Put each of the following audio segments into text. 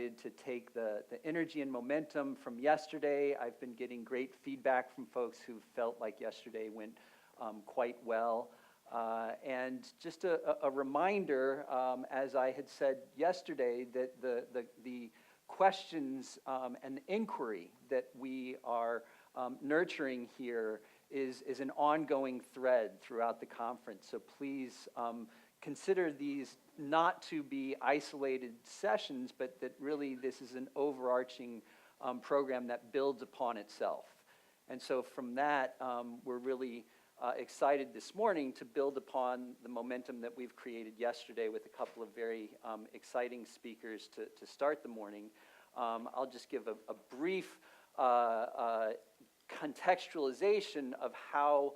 excited to take the energy and momentum from yesterday. I've been getting great feedback from folks who felt like yesterday went quite well. And just a reminder, as I had said yesterday, that the questions and inquiry that we are nurturing here is an ongoing thread throughout the conference. So please consider these not to be isolated sessions, but that really this is an overarching program that builds upon itself. And so from that, we're really excited this morning to build upon the momentum that we've created yesterday with a couple of very exciting speakers to start the morning. I'll just give a brief contextualization of how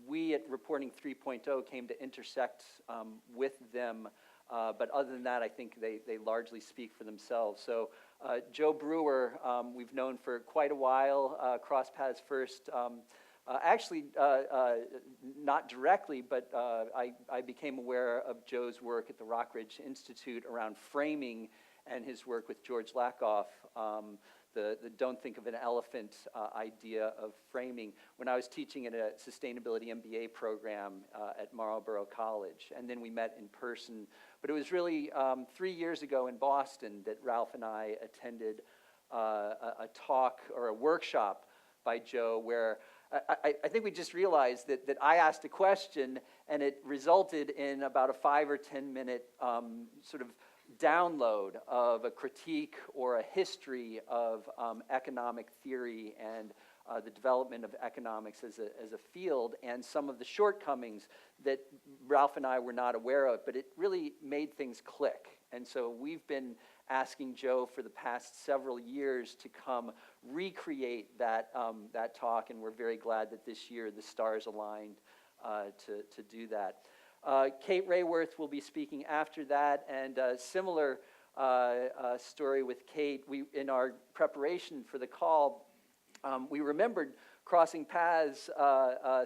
we at Reporting 3.0 came to intersect with them, but other than that, I think they largely speak for themselves. So Joe Brewer, we've known for quite a while, crossed paths first, actually not directly, but I became aware of Joe's work at the Rockridge Institute around framing and his work with George Lakoff, the don't think of an elephant idea of framing when I was teaching at a sustainability MBA program at Marlborough College. And then we met in person. But it was really 3 years ago in Boston that Ralph and I attended a talk or a workshop by Joe where I think we just realized that I asked a question and it resulted in about a 5 or 10 minute sort of download of a critique or a history of economic theory and the development of economics as a field and some of the shortcomings that Ralph and I were not aware of, but it really made things click. And so we've been asking Joe for the past several years to come recreate that talk, and we're very glad that this year the stars aligned to do that. Kate Raworth will be speaking after that, and a similar story with Kate. In our preparation for the call, we remembered crossing paths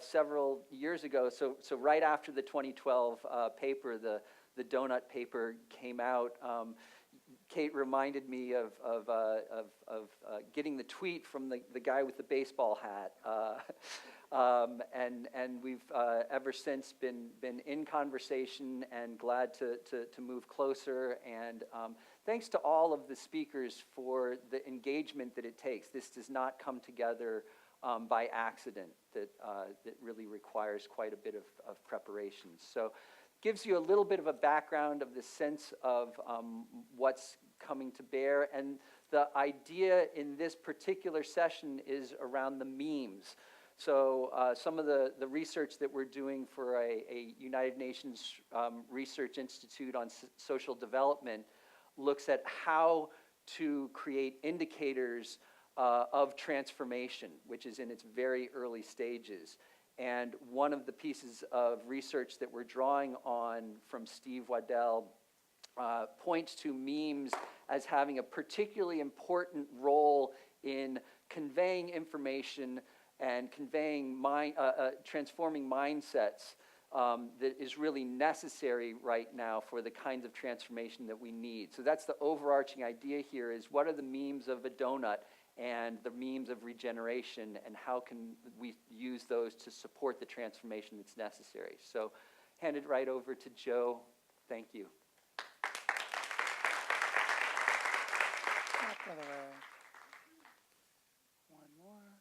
several years ago. So right after the 2012 paper, the Doughnut paper came out, Kate reminded me of getting the tweet from the guy with the baseball hat. And we've ever since been in conversation and glad to move closer. And thanks to all of the speakers for the engagement that it takes. This does not come together by accident. That really requires quite a bit of preparation. So gives you a little bit of a background of the sense of what's coming to bear. And the idea in this particular session is around the memes. So some of the research that we're doing for a United Nations Research Institute on social development looks at how to create indicators of transformation, which is in its very early stages. And one of the pieces of research that we're drawing on from Steve Waddell points to memes as having a particularly important role in conveying information and conveying transforming mindsets that is really necessary right now for the kinds of transformation that we need. So that's the overarching idea here is what are the memes of a donut and the memes of regeneration, and how can we use those to support the transformation that's necessary. So hand it right over to Joe. Thank you. One more.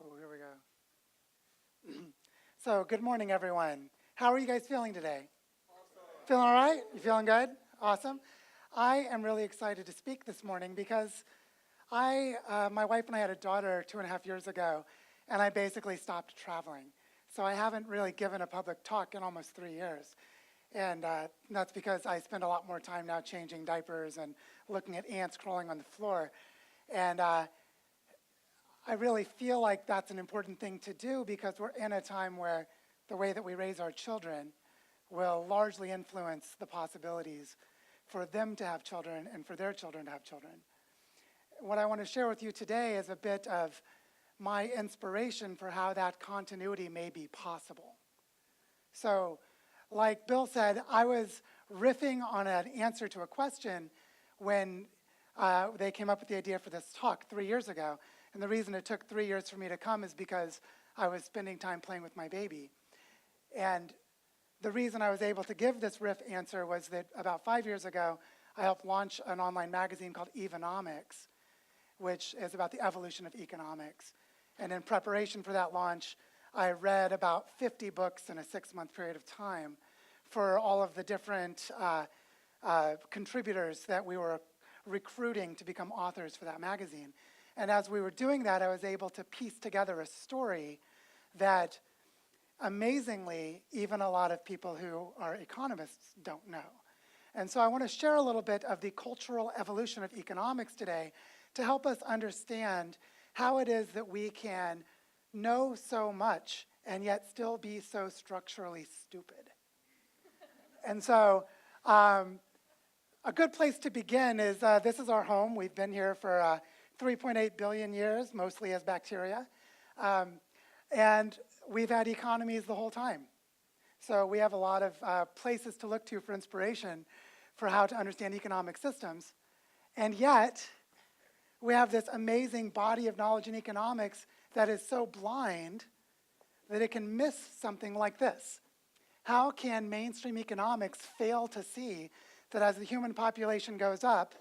Oh, here we go. So good morning, everyone. How are you guys feeling today? Awesome. Feeling all right? You feeling good? Awesome. I am really excited to speak this morning because my wife and I had a daughter 2.5 years ago, and I basically stopped traveling. So I haven't really given a public talk in almost 3 years. And that's because I spend a lot more time now changing diapers and looking at ants crawling on the floor. And I really feel like that's an important thing to do because we're in a time where the way that we raise our children will largely influence the possibilities for them to have children and for their children to have children. What I want to share with you today is a bit of my inspiration for how that continuity may be possible. So, like Bill said, I was riffing on an answer to a question when they came up with the idea for this talk 3 years ago. And the reason it took 3 years for me to come is because I was spending time playing with my baby. And the reason I was able to give this riff answer was that about 5 years ago, I helped launch an online magazine called Economies, which is about the evolution of economics. And in preparation for that launch, I read about 50 books in a 6-month period of time for all of the different contributors that we were recruiting to become authors for that magazine. And as we were doing that, I was able to piece together a story that, amazingly, even a lot of people who are economists don't know. And so I want to share a little bit of the cultural evolution of economics today to help us understand how it is that we can know so much and yet still be so structurally stupid. And so a good place to begin is this is our home. We've been here for 3.8 billion years, mostly as bacteria. And we've had economies the whole time. So we have a lot of places to look to for inspiration for how to understand economic systems. And yet, we have this amazing body of knowledge in economics that is so blind that it can miss something like this. How can mainstream economics fail to see that as the human population goes up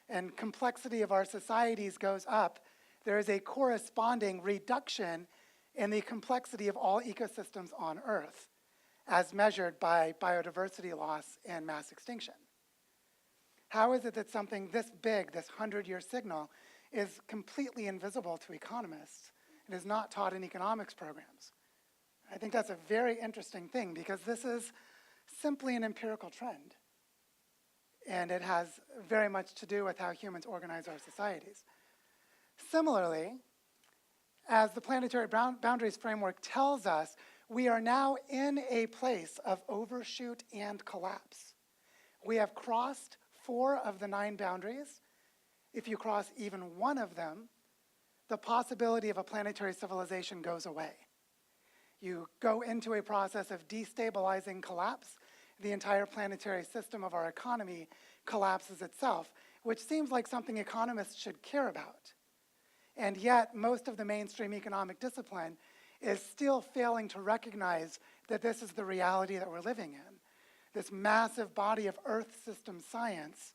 and complexity of our societies goes up, there is a corresponding reduction in the complexity of all ecosystems on Earth, as measured by biodiversity loss and mass extinction? How is it that something this big, this 100-year signal, is completely invisible to economists and is not taught in economics programs? I think that's a very interesting thing because this is simply an empirical trend. And it has very much to do with how humans organize our societies. Similarly, as the planetary boundaries framework tells us, we are now in a place of overshoot and collapse. We have crossed 4 of the 9 boundaries. If you cross even one of them, the possibility of a planetary civilization goes away. You go into a process of destabilizing collapse. The entire planetary system of our economy collapses itself, which seems like something economists should care about. And yet, most of the mainstream economic discipline is still failing to recognize that this is the reality that we're living in. This massive body of Earth system science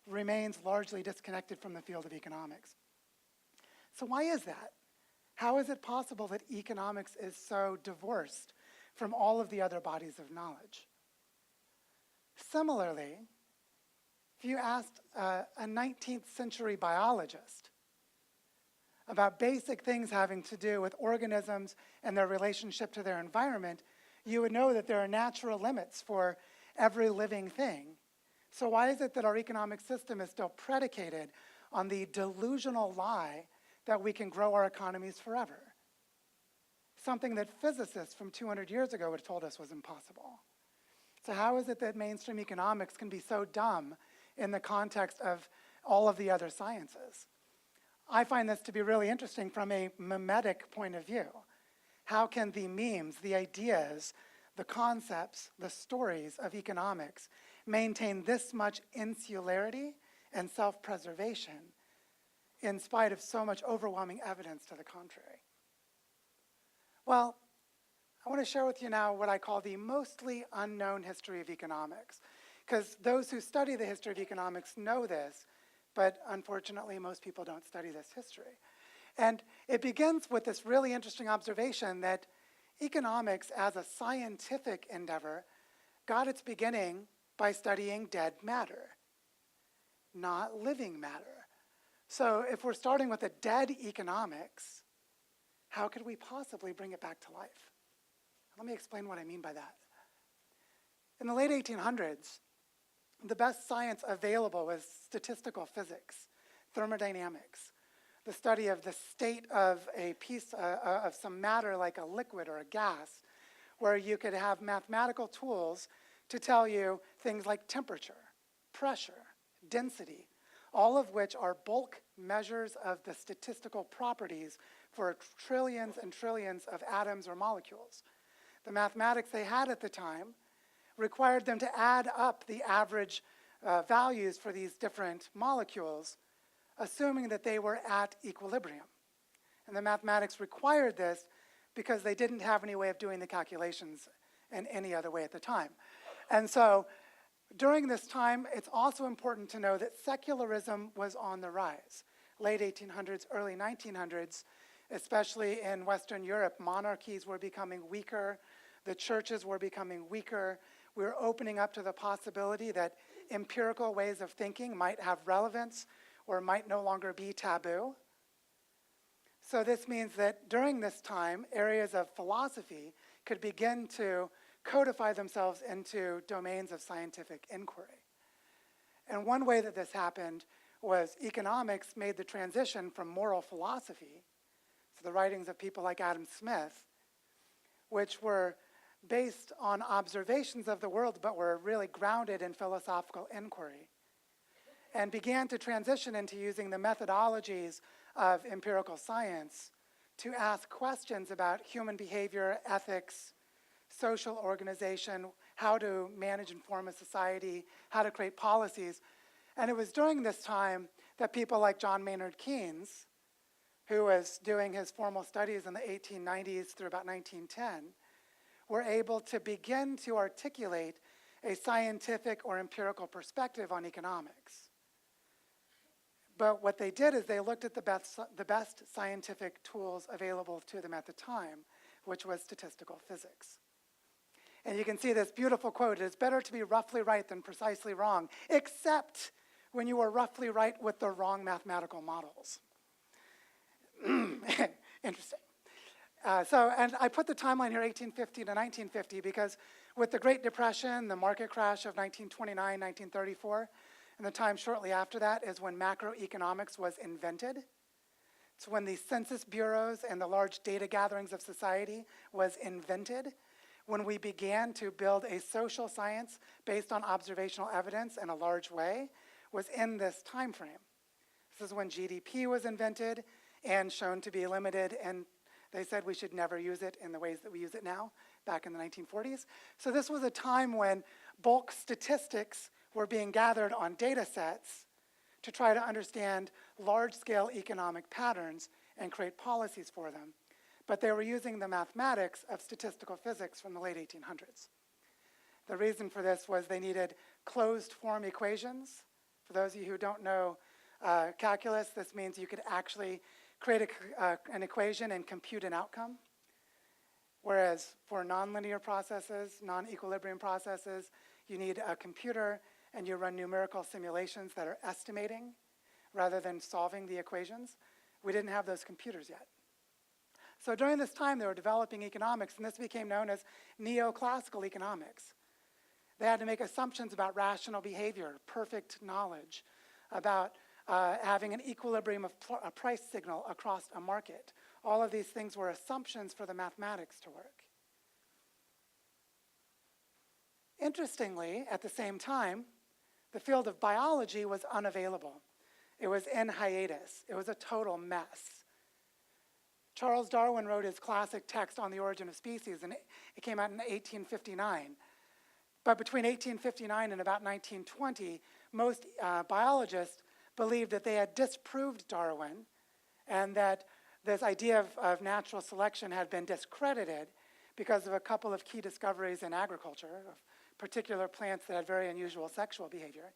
remains largely disconnected from the field of economics. So why is that? How is it possible that economics is so divorced from all of the other bodies of knowledge? Similarly, if you asked a 19th century biologist about basic things having to do with organisms and their relationship to their environment, you would know that there are natural limits for every living thing. So why is it that our economic system is still predicated on the delusional lie that we can grow our economies forever? Something that physicists from 200 years ago would have told us was impossible. So how is it that mainstream economics can be so dumb in the context of all of the other sciences? I find this to be really interesting from a mimetic point of view. How can the memes, the ideas, the concepts, the stories of economics maintain this much insularity and self-preservation in spite of so much overwhelming evidence to the contrary? Well, I want to share with you now what I call the mostly unknown history of economics, because those who study the history of economics know this, but unfortunately most people don't study this history. And it begins with this really interesting observation that economics as a scientific endeavor got its beginning by studying dead matter, not living matter. So if we're starting with a dead economics, how could we possibly bring it back to life? Let me explain what I mean by that. In the late 1800s, the best science available was statistical physics, thermodynamics, the study of the state of a piece of some matter like a liquid or a gas, where you could have mathematical tools to tell you things like temperature, pressure, density, all of which are bulk measures of the statistical properties for trillions and trillions of atoms or molecules. The mathematics they had at the time required them to add up the average values for these different molecules, assuming that they were at equilibrium. And the mathematics required this because they didn't have any way of doing the calculations in any other way at the time. And so during this time, it's also important to know that secularism was on the rise. Late 1800s, early 1900s, especially in Western Europe, monarchies were becoming weaker, the churches were becoming weaker. We were opening up to the possibility that empirical ways of thinking might have relevance or might no longer be taboo. So this means that during this time, areas of philosophy could begin to codify themselves into domains of scientific inquiry. And one way that this happened was economics made the transition from moral philosophy, so the writings of people like Adam Smith, which were based on observations of the world but were really grounded in philosophical inquiry, and began to transition into using the methodologies of empirical science to ask questions about human behavior, ethics, social organization, how to manage and form a society, how to create policies. And it was during this time that people like John Maynard Keynes, who was doing his formal studies in the 1890s through about 1910, were able to begin to articulate a scientific or empirical perspective on economics. But what they did is they looked at the best scientific tools available to them at the time, which was statistical physics. And you can see this beautiful quote: "It is better to be roughly right than precisely wrong, except when you are roughly right with the wrong mathematical models." Interesting. And I put the timeline here, 1850 to 1950, because with the Great Depression, the market crash of 1929, 1934, and the time shortly after that is when macroeconomics was invented. It's when the census bureaus and the large data gatherings of society was invented, when we began to build a social science based on observational evidence in a large way, was in this time frame. This is when GDP was invented and shown to be limited, and they said we should never use it in the ways that we use it now, back in the 1940s. So this was a time when bulk statistics were being gathered on data sets to try to understand large-scale economic patterns and create policies for them. But they were using the mathematics of statistical physics from the late 1800s. The reason for this was they needed closed-form equations. For those of you who don't know calculus, this means you could actually create an equation and compute an outcome. Whereas for nonlinear processes, non-equilibrium processes, you need a computer and you run numerical simulations that are estimating rather than solving the equations. We didn't have those computers yet. So during this time, they were developing economics, and this became known as neoclassical economics. They had to make assumptions about rational behavior, perfect knowledge, about having an equilibrium of a price signal across a market. All of these things were assumptions for the mathematics to work. Interestingly, at the same time, the field of biology was unavailable. It was in hiatus. It was a total mess. Charles Darwin wrote his classic text on the origin of species, and it came out in 1859. But between 1859 and about 1920, most biologists believed that they had disproved Darwin and that this idea of natural selection had been discredited because of a couple of key discoveries in agriculture of particular plants that had very unusual sexual behavior.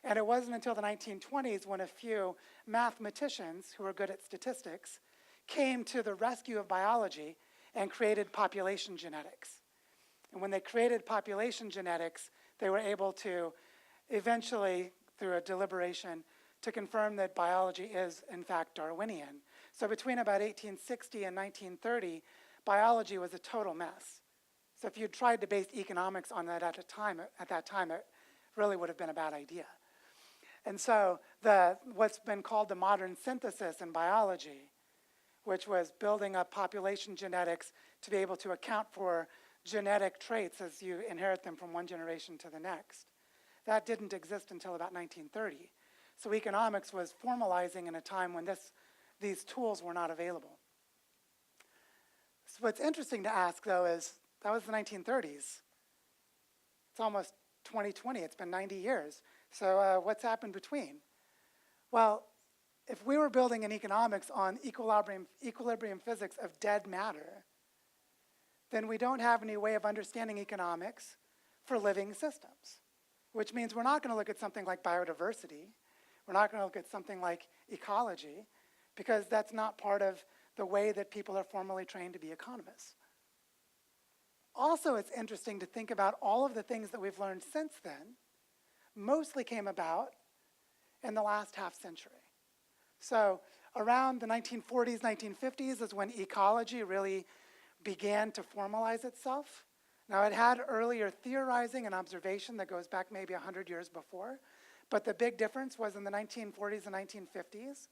And it wasn't until the 1920s when a few mathematicians who were good at statistics came to the rescue of biology and created population genetics. And when they created population genetics, they were able to eventually, through a deliberation, to confirm that biology is, in fact, Darwinian. So between about 1860 and 1930, biology was a total mess. So if you tried to base economics on that at that time, it really would have been a bad idea. And so what's been called the modern synthesis in biology, which was building up population genetics to be able to account for genetic traits as you inherit them from one generation to the next, that didn't exist until about 1930. So economics was formalizing in a time when these tools were not available. So what's interesting to ask, though, is that was the 1930s. It's almost 2020. It's been 90 years. So what's happened between? Well, if we were building an economics on equilibrium physics of dead matter, then we don't have any way of understanding economics for living systems, which means we're not going to look at something like biodiversity. We're not going to look at something like ecology, because that's not part of the way that people are formally trained to be economists. Also, it's interesting to think about all of the things that we've learned since then mostly came about in the last half century. So around the 1940s, 1950s is when ecology really began to formalize itself. Now, it had earlier theorizing and observation that goes back maybe 100 years before, but the big difference was in the 1940s and 1950s,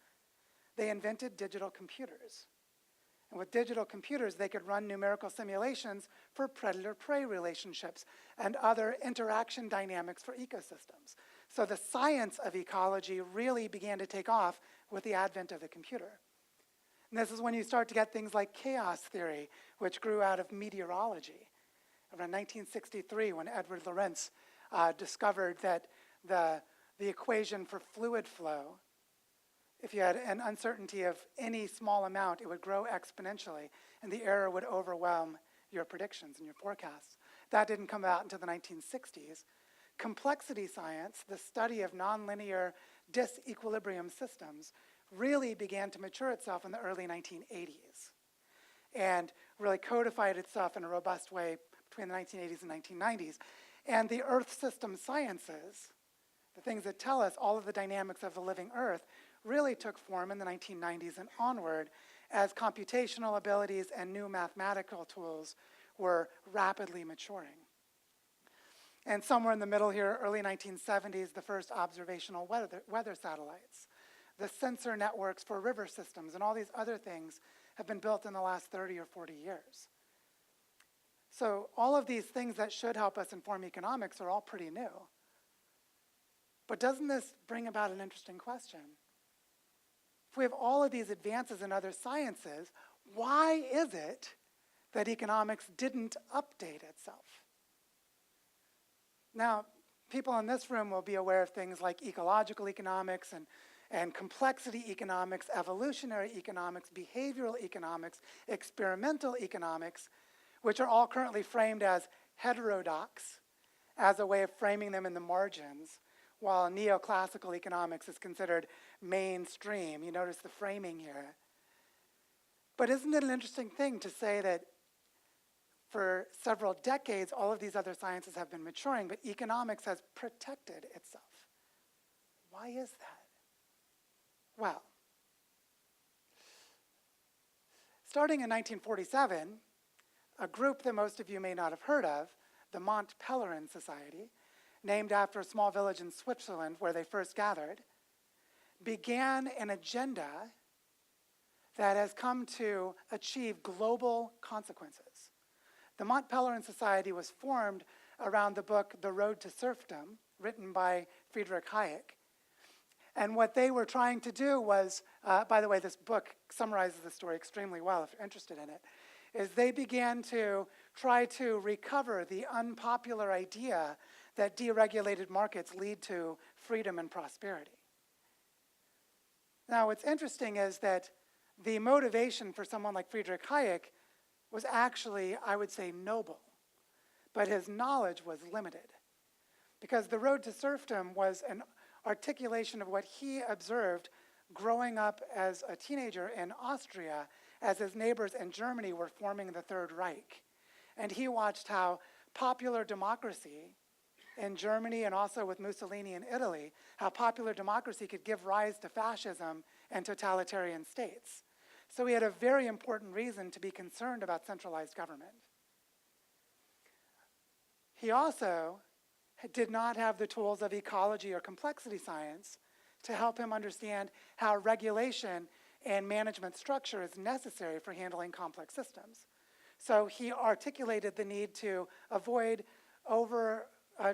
they invented digital computers. And with digital computers, they could run numerical simulations for predator-prey relationships and other interaction dynamics for ecosystems. So the science of ecology really began to take off with the advent of the computer. And this is when you start to get things like chaos theory, which grew out of meteorology. Around 1963, when Edward Lorenz discovered that the equation for fluid flow, if you had an uncertainty of any small amount, it would grow exponentially, and the error would overwhelm your predictions and your forecasts. That didn't come out until the 1960s. Complexity science, the study of nonlinear disequilibrium systems, really began to mature itself in the early 1980s and really codified itself in a robust way between the 1980s and 1990s. And the Earth system sciences, the things that tell us all of the dynamics of the living Earth, really took form in the 1990s and onward as computational abilities and new mathematical tools were rapidly maturing. And somewhere in the middle here, early 1970s, the first observational weather satellites, the sensor networks for river systems, and all these other things have been built in the last 30 or 40 years. So all of these things that should help us inform economics are all pretty new. But doesn't this bring about an interesting question? If we have all of these advances in other sciences, why is it that economics didn't update itself? Now, people in this room will be aware of things like ecological economics and complexity economics, evolutionary economics, behavioral economics, experimental economics, which are all currently framed as heterodox, as a way of framing them in the margins, while neoclassical economics is considered mainstream. You notice the framing here. But isn't it an interesting thing to say that for several decades, all of these other sciences have been maturing, but economics has protected itself? Why is that? Well, starting in 1947, a group that most of you may not have heard of, the Mont Pelerin Society, named after a small village in Switzerland where they first gathered, began an agenda that has come to achieve global consequences. The Mont Pelerin Society was formed around the book The Road to Serfdom, written by Friedrich Hayek. And what they were trying to do was, by the way, this book summarizes the story extremely well if you're interested in it, is they began to try to recover the unpopular idea that deregulated markets lead to freedom and prosperity. Now, what's interesting is that the motivation for someone like Friedrich Hayek was actually, I would say, noble, but his knowledge was limited. Because The Road to Serfdom was an articulation of what he observed growing up as a teenager in Austria as his neighbors in Germany were forming the Third Reich. And he watched how popular democracy in Germany and also with Mussolini in Italy, how popular democracy could give rise to fascism and totalitarian states. So he had a very important reason to be concerned about centralized government. He also did not have the tools of ecology or complexity science to help him understand how regulation and management structure is necessary for handling complex systems. So he articulated the need to avoid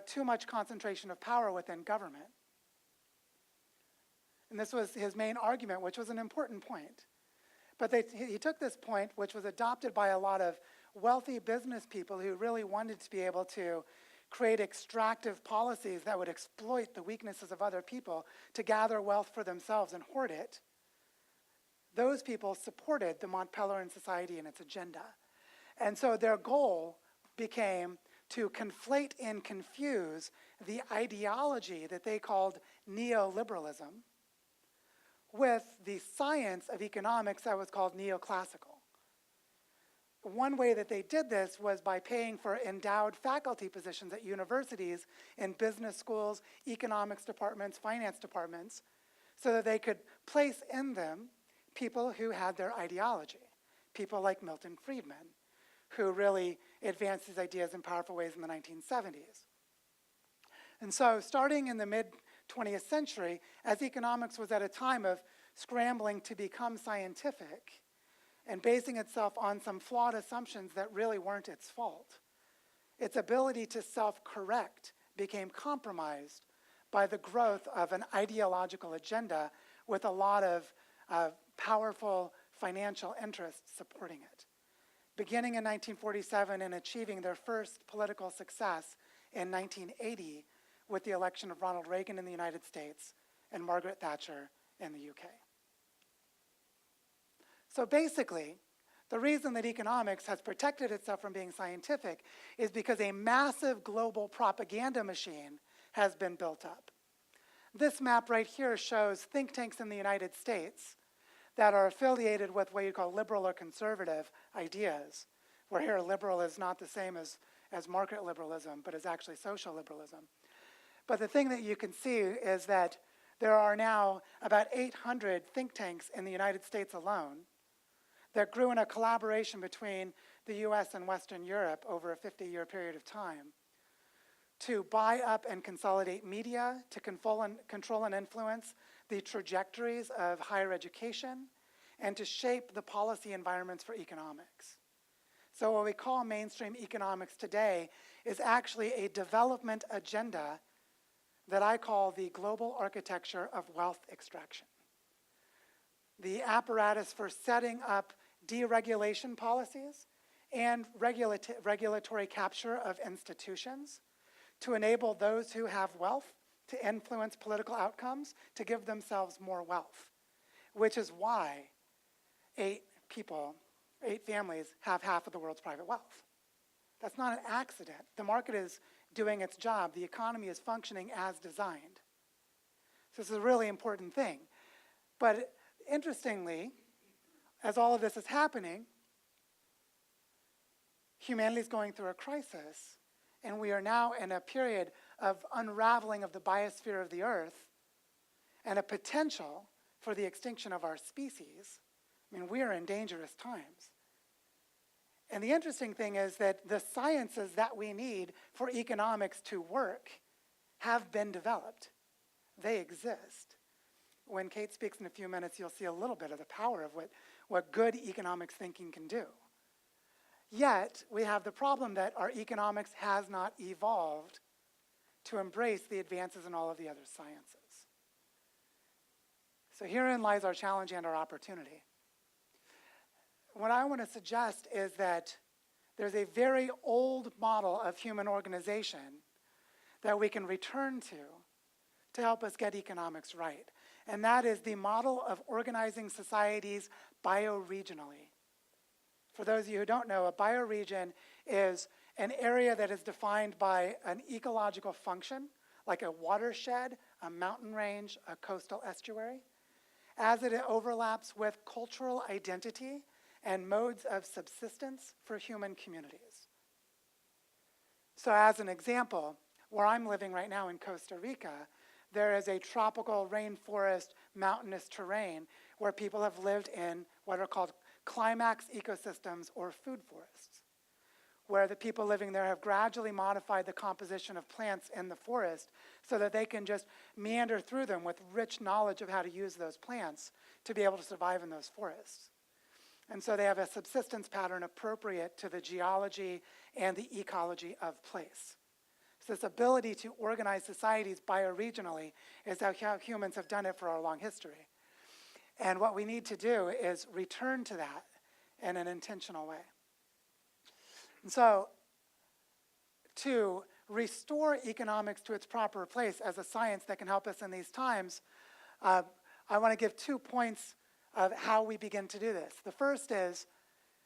too much concentration of power within government. And this was his main argument, which was an important point. But he took this point, which was adopted by a lot of wealthy business people who really wanted to be able to create extractive policies that would exploit the weaknesses of other people to gather wealth for themselves and hoard it, those people supported the Mont Pelerin Society and its agenda. And so their goal became to conflate and confuse the ideology that they called neoliberalism with the science of economics that was called neoclassical. One way that they did this was by paying for endowed faculty positions at universities in business schools, economics departments, finance departments, so that they could place in them people who had their ideology, people like Milton Friedman, who really advanced these ideas in powerful ways in the 1970s. And so starting in the mid-20th century, as economics was at a time of scrambling to become scientific and basing itself on some flawed assumptions that really weren't its fault, its ability to self-correct became compromised by the growth of an ideological agenda with a lot of powerful financial interests supporting it. Beginning in 1947 and achieving their first political success in 1980 with the election of Ronald Reagan in the United States and Margaret Thatcher in the UK. So basically, the reason that economics has protected itself from being scientific is because a massive global propaganda machine has been built up. This map right here shows think tanks in the United States that are affiliated with what you call liberal or conservative ideas, where here liberal is not the same as market liberalism, but is actually social liberalism. But the thing that you can see is that there are now about 800 think tanks in the United States alone that grew in a collaboration between the US and Western Europe over a 50-year period of time to buy up and consolidate media, to control and influence the trajectories of higher education, and to shape the policy environments for economics. So what we call mainstream economics today is actually a development agenda that I call the global architecture of wealth extraction. The apparatus for setting up deregulation policies and regulatory capture of institutions to enable those who have wealth to influence political outcomes, to give themselves more wealth, which is why 8 families have half of the world's private wealth. That's not an accident. The market is doing its job. The economy is functioning as designed. So this is a really important thing. But interestingly, as all of this is happening, humanity is going through a crisis, and we are now in a period of unraveling of the biosphere of the Earth and a potential for the extinction of our species. I mean, we are in dangerous times. And the interesting thing is that the sciences that we need for economics to work have been developed. They exist. When Kate speaks in a few minutes, you'll see a little bit of the power of what good economics thinking can do. Yet, we have the problem that our economics has not evolved to embrace the advances in all of the other sciences. So herein lies our challenge and our opportunity. What I want to suggest is that there's a very old model of human organization that we can return to help us get economics right. And that is the model of organizing societies bioregionally. For those of you who don't know, a bioregion is an area that is defined by an ecological function, like a watershed, a mountain range, a coastal estuary, as it overlaps with cultural identity and modes of subsistence for human communities. So as an example, where I'm living right now in Costa Rica, there is a tropical rainforest mountainous terrain where people have lived in what are called climax ecosystems or food forests, where the people living there have gradually modified the composition of plants in the forest so that they can just meander through them with rich knowledge of how to use those plants to be able to survive in those forests. And so they have a subsistence pattern appropriate to the geology and the ecology of place. So this ability to organize societies bioregionally is how humans have done it for our long history. And what we need to do is return to that in an intentional way. And so to restore economics to its proper place as a science that can help us in these times, I want to give 2 points of how we begin to do this. The first is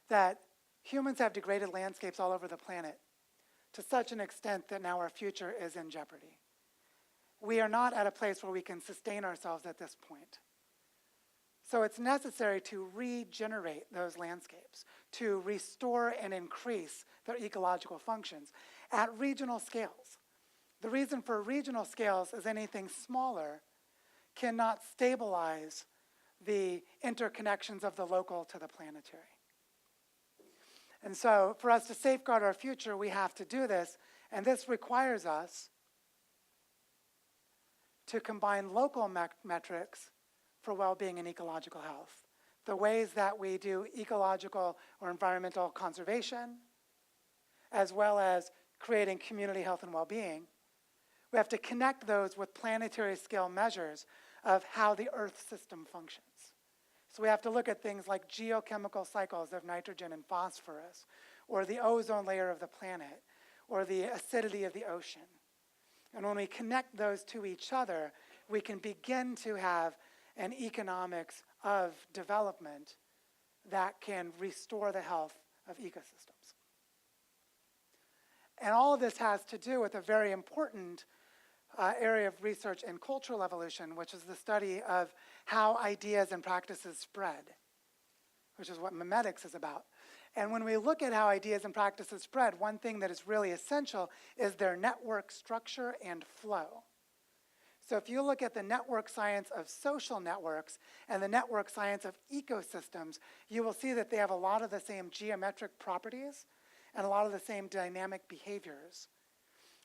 that humans have degraded landscapes all over the planet to such an extent that now our future is in jeopardy. We are not at a place where we can sustain ourselves at this point. So it's necessary to regenerate those landscapes, to restore and increase their ecological functions at regional scales. The reason for regional scales is anything smaller cannot stabilize the interconnections of the local to the planetary. And so for us to safeguard our future, we have to do this, and this requires us to combine local metrics for well-being and ecological health. The ways that we do ecological or environmental conservation, as well as creating community health and well-being, we have to connect those with planetary scale measures of how the Earth system functions. So we have to look at things like geochemical cycles of nitrogen and phosphorus, or the ozone layer of the planet, or the acidity of the ocean. And when we connect those to each other, we can begin to have an economics of development that can restore the health of ecosystems. And all of this has to do with a very important area of research in cultural evolution, which is the study of how ideas and practices spread, which is what memetics is about. And when we look at how ideas and practices spread, one thing that is really essential is their network structure and flow. So if you look at the network science of social networks and the network science of ecosystems, you will see that they have a lot of the same geometric properties and a lot of the same dynamic behaviors.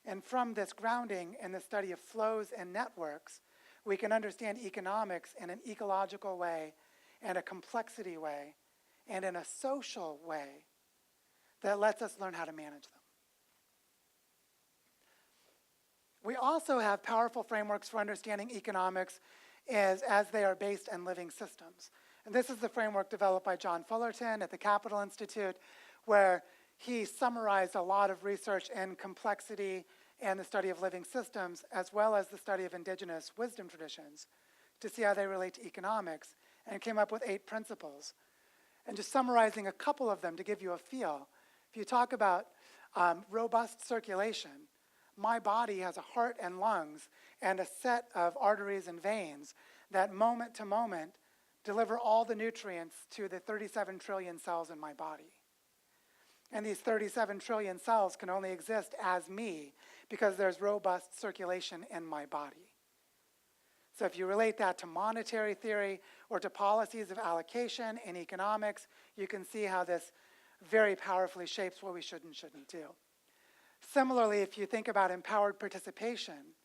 And from this grounding in the study of flows and networks, we can understand economics in an ecological way and a complexity way and in a social way that lets us learn how to manage them. We also have powerful frameworks for understanding economics as they are based in living systems. And this is the framework developed by John Fullerton at the Capital Institute, where he summarized a lot of research in complexity and the study of living systems, as well as the study of indigenous wisdom traditions, to see how they relate to economics, and came up with 8 principles. And just summarizing a couple of them to give you a feel, if you talk about robust circulation, my body has a heart and lungs and a set of arteries and veins that moment to moment deliver all the nutrients to the 37 trillion cells in my body. And these 37 trillion cells can only exist as me because there's robust circulation in my body. So if you relate that to monetary theory or to policies of allocation in economics, you can see how this very powerfully shapes what we should and shouldn't do. Similarly, if you think about empowered participation,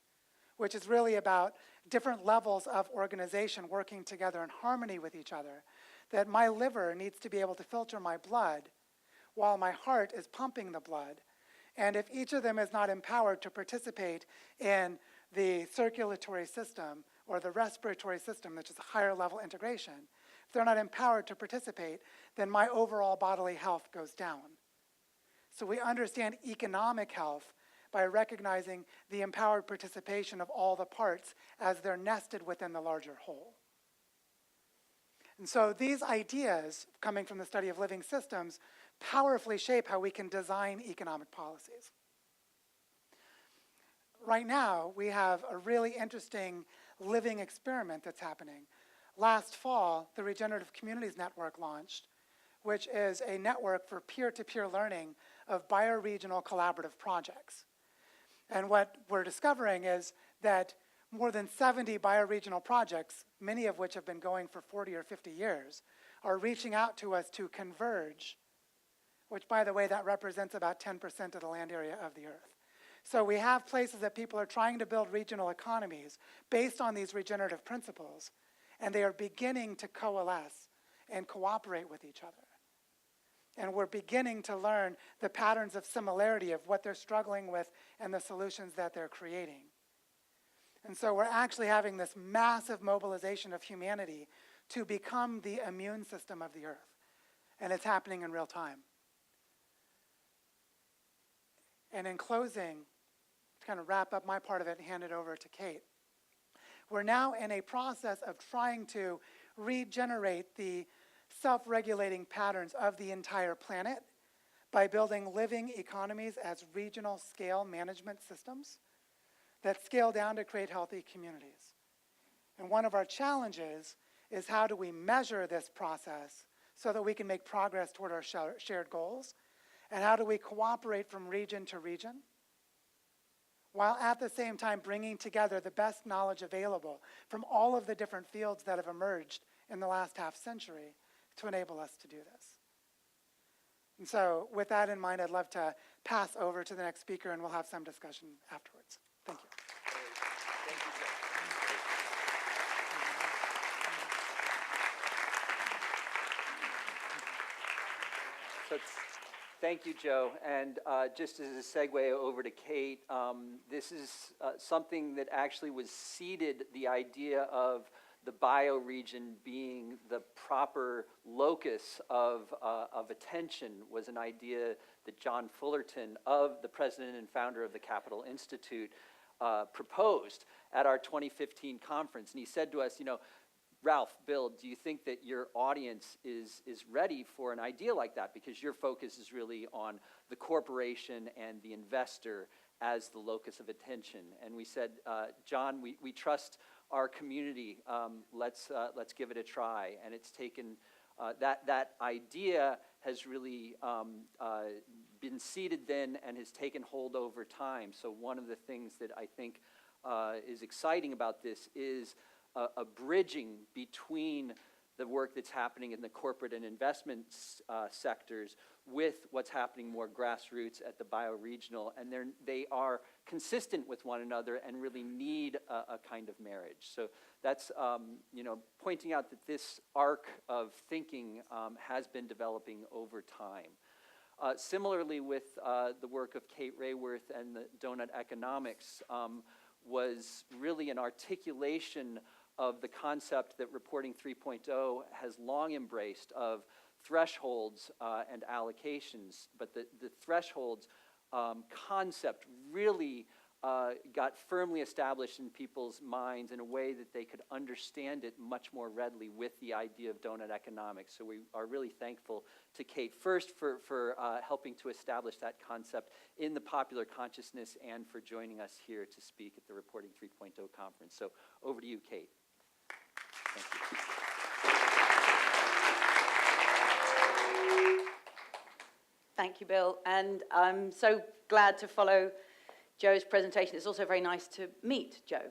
which is really about different levels of organization working together in harmony with each other, that my liver needs to be able to filter my blood while my heart is pumping the blood. And if each of them is not empowered to participate in the circulatory system or the respiratory system, which is a higher level integration, if they're not empowered to participate, then my overall bodily health goes down. So we understand economic health by recognizing the empowered participation of all the parts as they're nested within the larger whole. And so these ideas, coming from the study of living systems, powerfully shape how we can design economic policies. Right now, we have a really interesting living experiment that's happening. Last fall, the Regenerative Communities Network launched, which is a network for peer-to-peer learning of bioregional collaborative projects. And what we're discovering is that more than 70 bioregional projects, many of which have been going for 40 or 50 years, are reaching out to us to converge, which, by the way, that represents about 10% of the land area of the Earth. So we have places that people are trying to build regional economies based on these regenerative principles, and they are beginning to coalesce and cooperate with each other. And we're beginning to learn the patterns of similarity of what they're struggling with and the solutions that they're creating. And so we're actually having this massive mobilization of humanity to become the immune system of the Earth. And it's happening in real time. And in closing, to kind of wrap up my part of it and hand it over to Kate. We're now in a process of trying to regenerate the self-regulating patterns of the entire planet by building living economies as regional scale management systems that scale down to create healthy communities. And one of our challenges is how do we measure this process so that we can make progress toward our shared goals, and how do we cooperate from region to region, while at the same time bringing together the best knowledge available from all of the different fields that have emerged in the last half century to enable us to do this. And so with that in mind, I'd love to pass over to the next speaker, and we'll have some discussion afterwards. Thank you. Thank you, Joe. So thank you, Joe. And just as a segue over to Kate, this is something that actually was seeded, the idea of the bioregion being the proper locus of attention was an idea that John Fullerton, the president and founder of the Capital Institute, proposed at our 2015 conference. And he said to us, you know, Ralph, Bill, do you think that your audience is ready for an idea like that? Because your focus is really on the corporation and the investor as the locus of attention. And we said, John, we trust our community. Let's give it a try. And it's taken, that idea has really been seeded then and has taken hold over time. So one of the things that I think is exciting about this is a bridging between the work that's happening in the corporate and investment sectors with what's happening more grassroots at the bioregional, and they are consistent with one another and really need a kind of marriage. So that's you know, pointing out that this arc of thinking has been developing over time. Similarly with the work of Kate Raworth and the Doughnut Economics was really an articulation of the concept that Reporting 3.0 has long embraced of thresholds and allocations. But the thresholds concept really got firmly established in people's minds in a way that they could understand it much more readily with the idea of Doughnut Economics. So we are really thankful to Kate first for helping to establish that concept in the popular consciousness and for joining us here to speak at the Reporting 3.0 conference. So over to you, Kate. Thank you. Thank you, Bill. And I'm so glad to follow Joe's presentation. It's also very nice to meet Joe.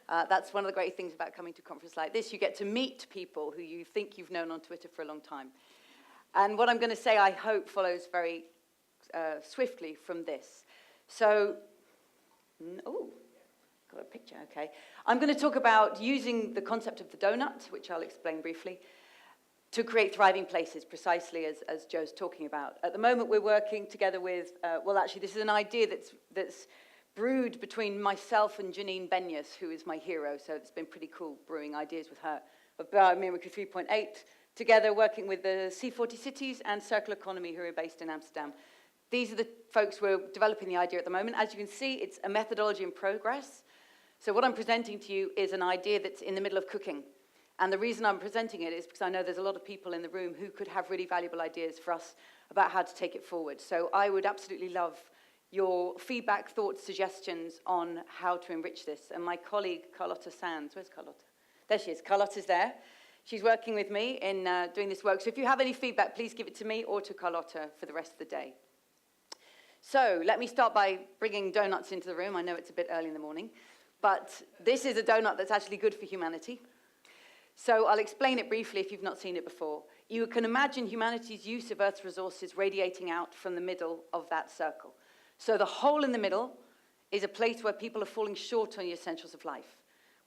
That's one of the great things about coming to a conference like this. You get to meet people who you think you've known on Twitter for a long time. And what I'm going to say, I hope, follows very swiftly from this. So, oh, got a picture, okay. I'm going to talk about using the concept of the donut, which I'll explain briefly, to create thriving places, precisely as Joe's talking about. At the moment, we're working together with, well, actually, this is an idea that's brewed between myself and Janine Benyus, who is my hero, so it's been pretty cool brewing ideas with her, of Bioregional 3.8, together working with the C40 cities and Circular Economy, who are based in Amsterdam. These are the folks who are developing the idea at the moment. As you can see, it's a methodology in progress. So what I'm presenting to you is an idea that's in the middle of cooking. And the reason I'm presenting it is because I know there's a lot of people in the room who could have really valuable ideas for us about how to take it forward. So I would absolutely love your feedback, thoughts, suggestions on how to enrich this. And my colleague, Carlotta Sands, where's Carlotta? There she is. Carlotta's there. She's working with me in doing this work. So if you have any feedback, please give it to me or to Carlotta for the rest of the day. So let me start by bringing donuts into the room. I know it's a bit early in the morning, but this is a donut that's actually good for humanity. So I'll explain it briefly if you've not seen it before. You can imagine humanity's use of Earth's resources radiating out from the middle of that circle. So the hole in the middle is a place where people are falling short on the essentials of life.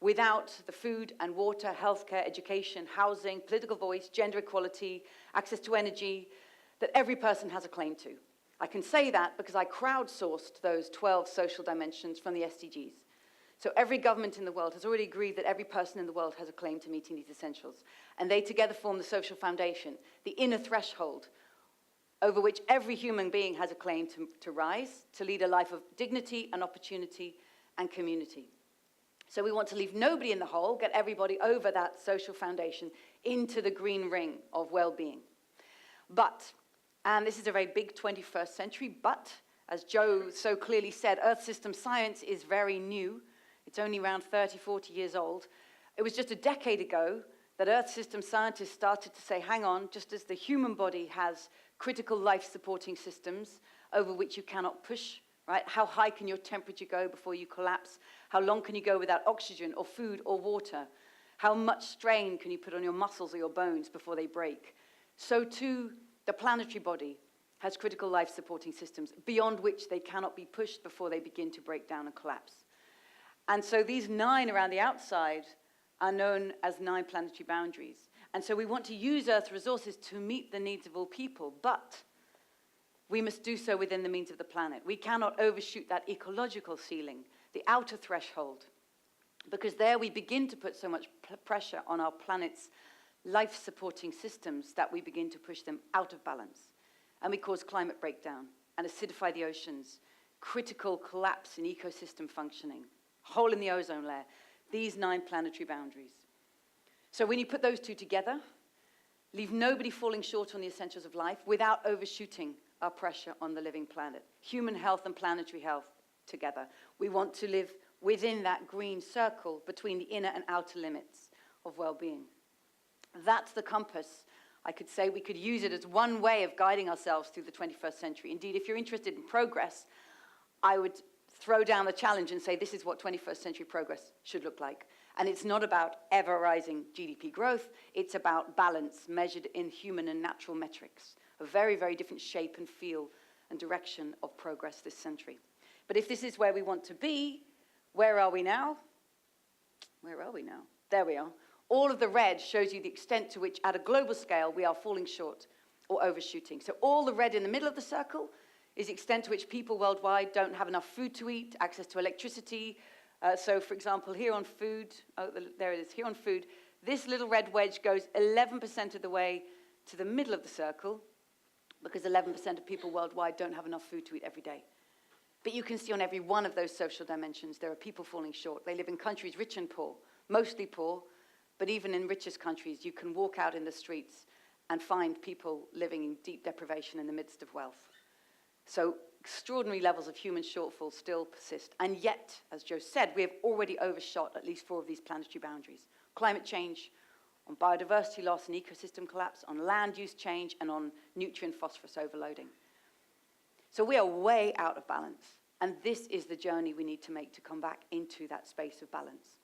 Without the food and water, healthcare, education, housing, political voice, gender equality, access to energy, that every person has a claim to. I can say that because I crowdsourced those 12 social dimensions from the SDGs. So every government in the world has already agreed that every person in the world has a claim to meeting these essentials. And they together form the social foundation, the inner threshold over which every human being has a claim to rise, to lead a life of dignity and opportunity and community. So we want to leave nobody in the hole, get everybody over that social foundation into the green ring of well-being. But, and this is a very big 21st century, but, as Joe so clearly said, Earth system science is very new. It's only around 30, 40 years old. It was just a decade ago that Earth system scientists started to say, hang on, just as the human body has critical life-supporting systems over which you cannot push, right? How high can your temperature go before you collapse? How long can you go without oxygen or food or water? How much strain can you put on your muscles or your bones before they break? So too, the planetary body has critical life-supporting systems beyond which they cannot be pushed before they begin to break down and collapse. And so these 9 around the outside are known as 9 planetary boundaries. And so we want to use Earth's resources to meet the needs of all people, but we must do so within the means of the planet. We cannot overshoot that ecological ceiling, the outer threshold, because there we begin to put so much pressure on our planet's life-supporting systems that we begin to push them out of balance. And we cause climate breakdown and acidify the oceans, critical collapse in ecosystem functioning, hole in the ozone layer, these 9 planetary boundaries. So when you put those 2 together, leave nobody falling short on the essentials of life without overshooting our pressure on the living planet. Human health and planetary health together. We want to live within that green circle between the inner and outer limits of well-being. That's the compass. I could say we could use it as one way of guiding ourselves through the 21st century. Indeed, if you're interested in progress, I would throw down the challenge and say this is what 21st century progress should look like. And it's not about ever-rising GDP growth. It's about balance measured in human and natural metrics. A very, very different shape and feel and direction of progress this century. But if this is where we want to be, where are we now? Where are we now? There we are. All of the red shows you the extent to which, at a global scale, we are falling short or overshooting. So all the red in the middle of the circle is the extent to which people worldwide don't have enough food to eat, access to electricity. So, for example, here on food, there it is, here on food, this little red wedge goes 11% of the way to the middle of the circle, because 11% of people worldwide don't have enough food to eat every day. But you can see on every one of those social dimensions, there are people falling short. They live in countries rich and poor, mostly poor, but even in richest countries, you can walk out in the streets and find people living in deep deprivation in the midst of wealth. So extraordinary levels of human shortfall still persist. And yet, as Joe said, we have already overshot at least 4 of these planetary boundaries. Climate change, on biodiversity loss and ecosystem collapse, on land use change, and on nutrient phosphorus overloading. So we are way out of balance. And this is the journey we need to make to come back into that space of balance.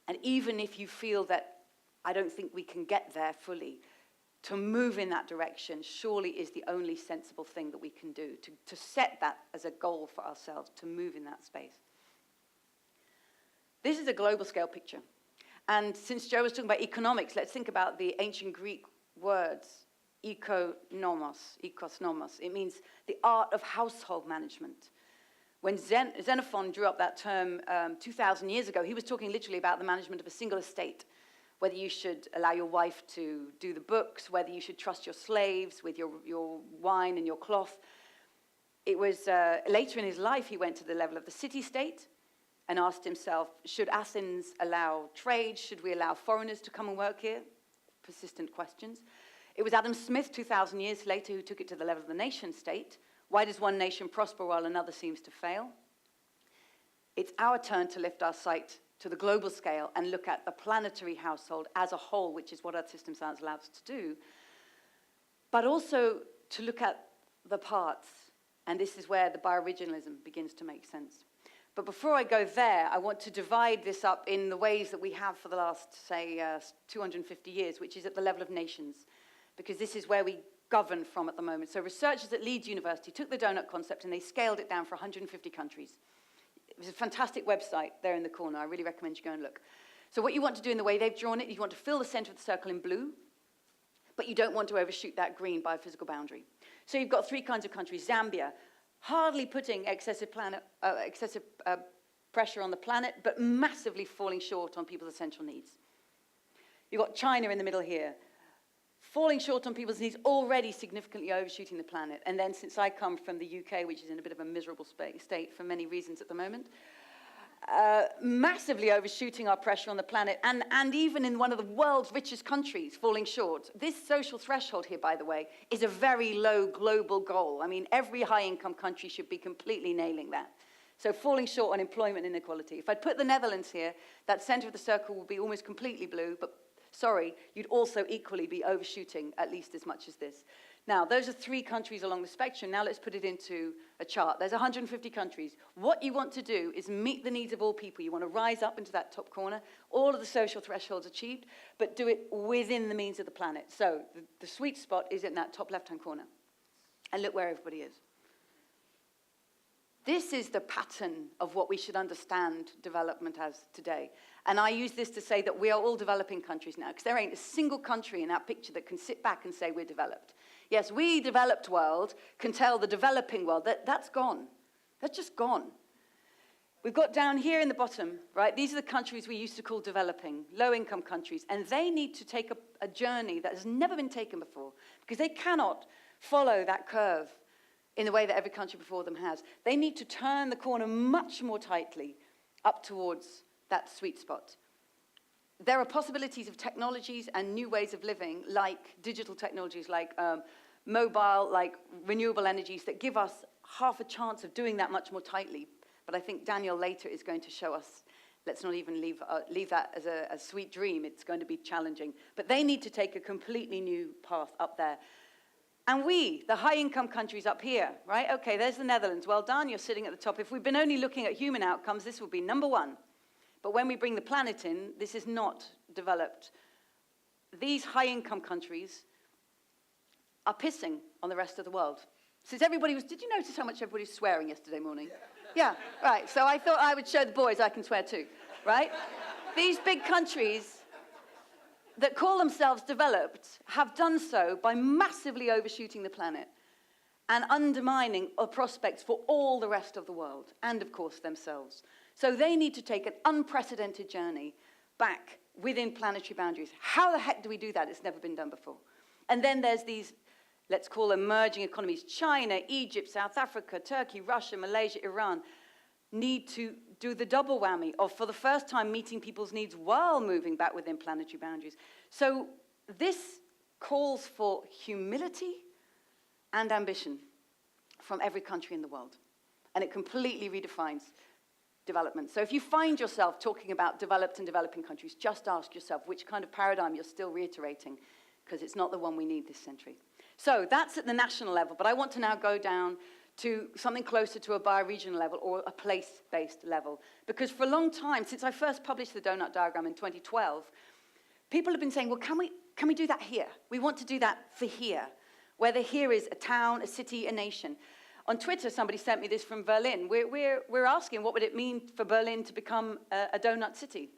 And even if you feel that I don't think we can get there fully, to move in that direction surely is the only sensible thing that we can do, to set that as a goal for ourselves, to move in that space. This is a global scale picture. And since Joe was talking about economics, let's think about the ancient Greek words, economos. It means the art of household management. When Xenophon drew up that term 2,000 years ago, he was talking literally about the management of a single estate, whether you should allow your wife to do the books, whether you should trust your slaves with your wine and your cloth. It was later in his life he went to the level of the city-state and asked himself, should Athens allow trade? Should we allow foreigners to come and work here? Persistent questions. It was Adam Smith 2,000 years later who took it to the level of the nation-state. Why does one nation prosper while another seems to fail? It's our turn to lift our sight to the global scale and look at the planetary household as a whole, which is what Earth system science allows us to do, but also to look at the parts. And this is where the bioregionalism begins to make sense. But before I go there, I want to divide this up in the ways that we have for the last, say, 250 years, which is at the level of nations, because this is where we govern from at the moment. So researchers at Leeds University took the Doughnut concept and they scaled it down for 150 countries. It was a fantastic website there in the corner. I really recommend you go and look. So what you want to do in the way they've drawn it, you want to fill the center of the circle in blue, but you don't want to overshoot that green by a physical boundary. So you've got 3 kinds of countries. Zambia, hardly putting excessive pressure on the planet, but massively falling short on people's essential needs. You've got China in the middle here, falling short on people's needs, already significantly overshooting the planet. And then since I come from the UK, which is in a bit of a miserable state for many reasons at the moment, massively overshooting our pressure on the planet, and even in one of the world's richest countries, falling short. This social threshold here, by the way, is a very low global goal. I mean, every high-income country should be completely nailing that. So falling short on employment inequality. If I'd put the Netherlands here, that center of the circle would be almost completely blue, but sorry, you'd also equally be overshooting at least as much as this. Now, those are 3 countries along the spectrum. Now let's put it into a chart. There's 150 countries. What you want to do is meet the needs of all people. You want to rise up into that top corner, all of the social thresholds achieved, but do it within the means of the planet. So the sweet spot is in that top left-hand corner. And look where everybody is. This is the pattern of what we should understand development as today. And I use this to say that we are all developing countries now, because there ain't a single country in that picture that can sit back and say we're developed. Yes, we, developed world, can tell the developing world that that's gone. That's just gone. We've got down here in the bottom, right, these are the countries we used to call developing, low-income countries, and they need to take a journey that has never been taken before, because they cannot follow that curve in the way that every country before them has. They need to turn the corner much more tightly up towards that sweet spot. There are possibilities of technologies and new ways of living, like digital technologies, like mobile, like renewable energies, that give us half a chance of doing that much more tightly. But I think Daniel later is going to show us, let's not even leave that as a sweet dream. It's going to be challenging. But they need to take a completely new path up there. And we, the high-income countries up here, right? Okay, there's the Netherlands. Well done, you're sitting at the top. If we've been only looking at human outcomes, this would be number 1. But when we bring the planet in, this is not developed. These high-income countries are pissing on the rest of the world. Since everybody was, did you notice how much everybody was swearing yesterday morning? Yeah, right. So I thought I would show the boys I can swear too, right? These big countries that call themselves developed have done so by massively overshooting the planet and undermining prospects for all the rest of the world and, of course, themselves. So they need to take an unprecedented journey back within planetary boundaries. How the heck do we do that? It's never been done before. And then there's these, let's call emerging economies. China, Egypt, South Africa, Turkey, Russia, Malaysia, Iran need to do the double whammy of, for the first time, meeting people's needs while moving back within planetary boundaries. So this calls for humility and ambition from every country in the world. And it completely redefines development. So if you find yourself talking about developed and developing countries, just ask yourself which kind of paradigm you're still reiterating, because it's not the one we need this century. So that's at the national level, but I want to now go down to something closer to a bioregional level or a place-based level. Because for a long time, since I first published the donut diagram in 2012, people have been saying, well, can we do that here? We want to do that for here, where the here is a town, a city, a nation. On Twitter, somebody sent me this from Berlin. We're asking, what would it mean for Berlin to become a donut city?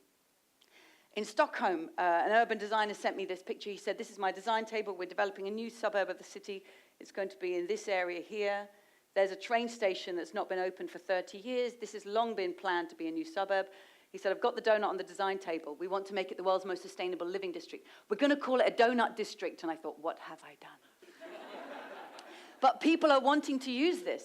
In Stockholm, an urban designer sent me this picture. He said, this is my design table. We're developing a new suburb of the city. It's going to be in this area here. There's a train station that's not been open for 30 years. This has long been planned to be a new suburb. He said, I've got the donut on the design table. We want to make it the world's most sustainable living district. We're going to call it a donut district. And I thought, what have I done? But people are wanting to use this.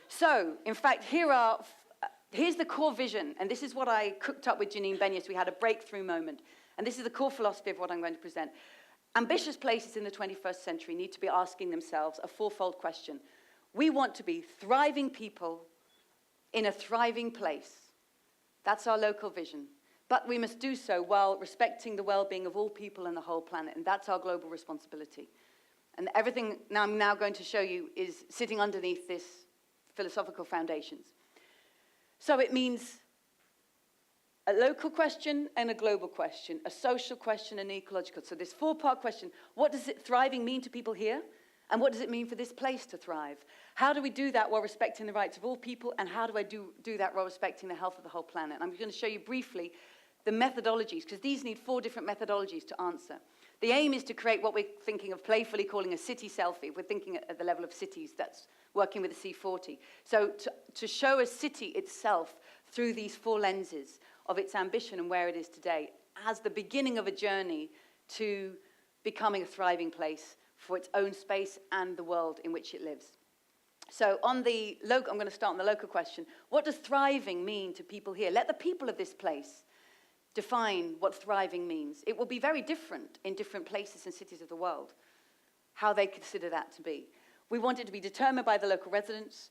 So, in fact, here's the core vision. And this is what I cooked up with Janine Benyus. We had a breakthrough moment. And this is the core philosophy of what I'm going to present. Ambitious places in the 21st century need to be asking themselves a fourfold question. We want to be thriving people in a thriving place. That's our local vision. But we must do so while respecting the well-being of all people and the whole planet, and that's our global responsibility. And everything I'm now going to show you is sitting underneath this philosophical foundations. So it means a local question and a global question, a social question and an ecological. So this 4-part question, what does thriving mean to people here? And what does it mean for this place to thrive? How do we do that while respecting the rights of all people? And how do I do that while respecting the health of the whole planet? And I'm going to show you briefly the methodologies, because these need 4 different methodologies to answer. The aim is to create what we're thinking of playfully calling a city selfie. If we're thinking at the level of cities, that's working with the C40. So to show a city itself through these 4 lenses of its ambition and where it is today as the beginning of a journey to becoming a thriving place for its own space and the world in which it lives. So on the local, I'm going to start on the local question. What does thriving mean to people here? Let the people of this place define what thriving means. It will be very different in different places and cities of the world, how they consider that to be. We want it to be determined by the local residents.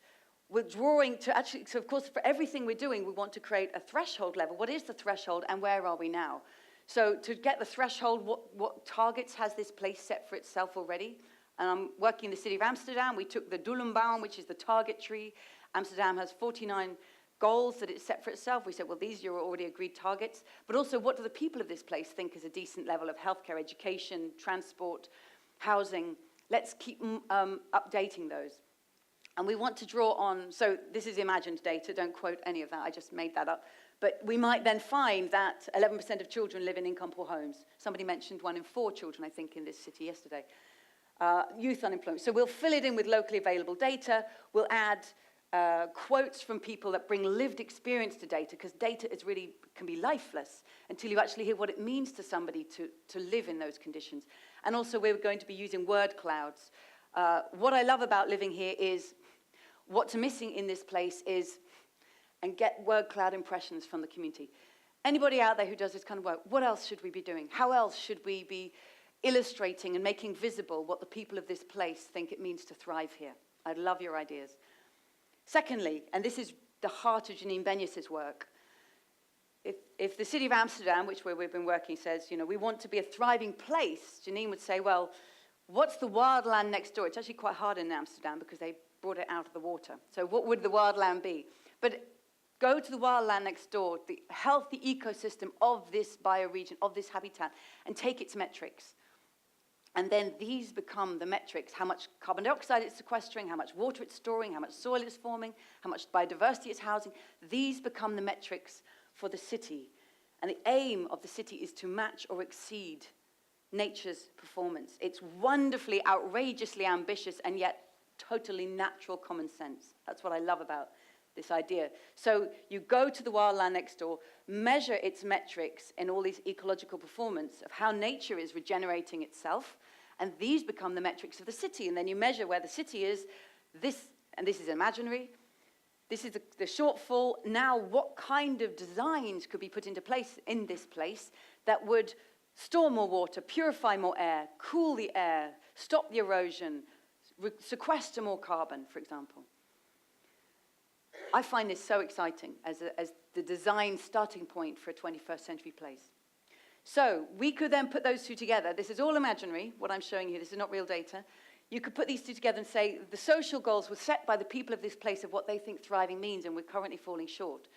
We're drawing to actually, so of course, for everything we're doing, we want to create a threshold level. What is the threshold and where are we now? So to get the threshold, what targets has this place set for itself already? And I'm working in the city of Amsterdam. We took the Doelenbaum, which is the target tree. Amsterdam has 49 goals that it's set for itself. We said, well, these are already agreed targets. But also, what do the people of this place think is a decent level of healthcare, education, transport, housing? Let's keep updating those. And we want to draw on, so this is imagined data, don't quote any of that, I just made that up. But we might then find that 11% of children live in income-poor homes. Somebody mentioned 1 in 4 children, I think, in this city yesterday. Youth unemployment. So we'll fill it in with locally available data. We'll add quotes from people that bring lived experience to data, because data is really can be lifeless until you actually hear what it means to somebody to live in those conditions. And also we're going to be using word clouds. What I love about living here is what's missing in this place is, and get word cloud impressions from the community. Anybody out there who does this kind of work, what else should we be doing? How else should we be illustrating and making visible what the people of this place think it means to thrive here? I'd love your ideas. Secondly, and this is the heart of Janine Benyus's work, if the city of Amsterdam, which we've been working, says, you know, we want to be a thriving place, Janine would say, well, what's the wildland next door? It's actually quite hard in Amsterdam because they brought it out of the water. So what would the wildland be? But go to the wildland next door, the healthy ecosystem of this bioregion, of this habitat, and take its metrics. And then these become the metrics: how much carbon dioxide it's sequestering, how much water it's storing, how much soil it's forming, how much biodiversity it's housing. These become the metrics for the city. And the aim of the city is to match or exceed nature's performance. It's wonderfully, outrageously ambitious, and yet totally natural common sense. That's what I love about this idea. So you go to the wildland next door, measure its metrics in all these ecological performance of how nature is regenerating itself, and these become the metrics of the city. And then you measure where the city is, and this is imaginary, this is the shortfall. Now what kind of designs could be put into place in this place that would store more water, purify more air, cool the air, stop the erosion, sequester more carbon, for example. I find this so exciting as the design starting point for a 21st century place. So we could then put those two together. This is all imaginary, what I'm showing you. This is not real data. You could put these two together and say the social goals were set by the people of this place of what they think thriving means, and we're currently falling short.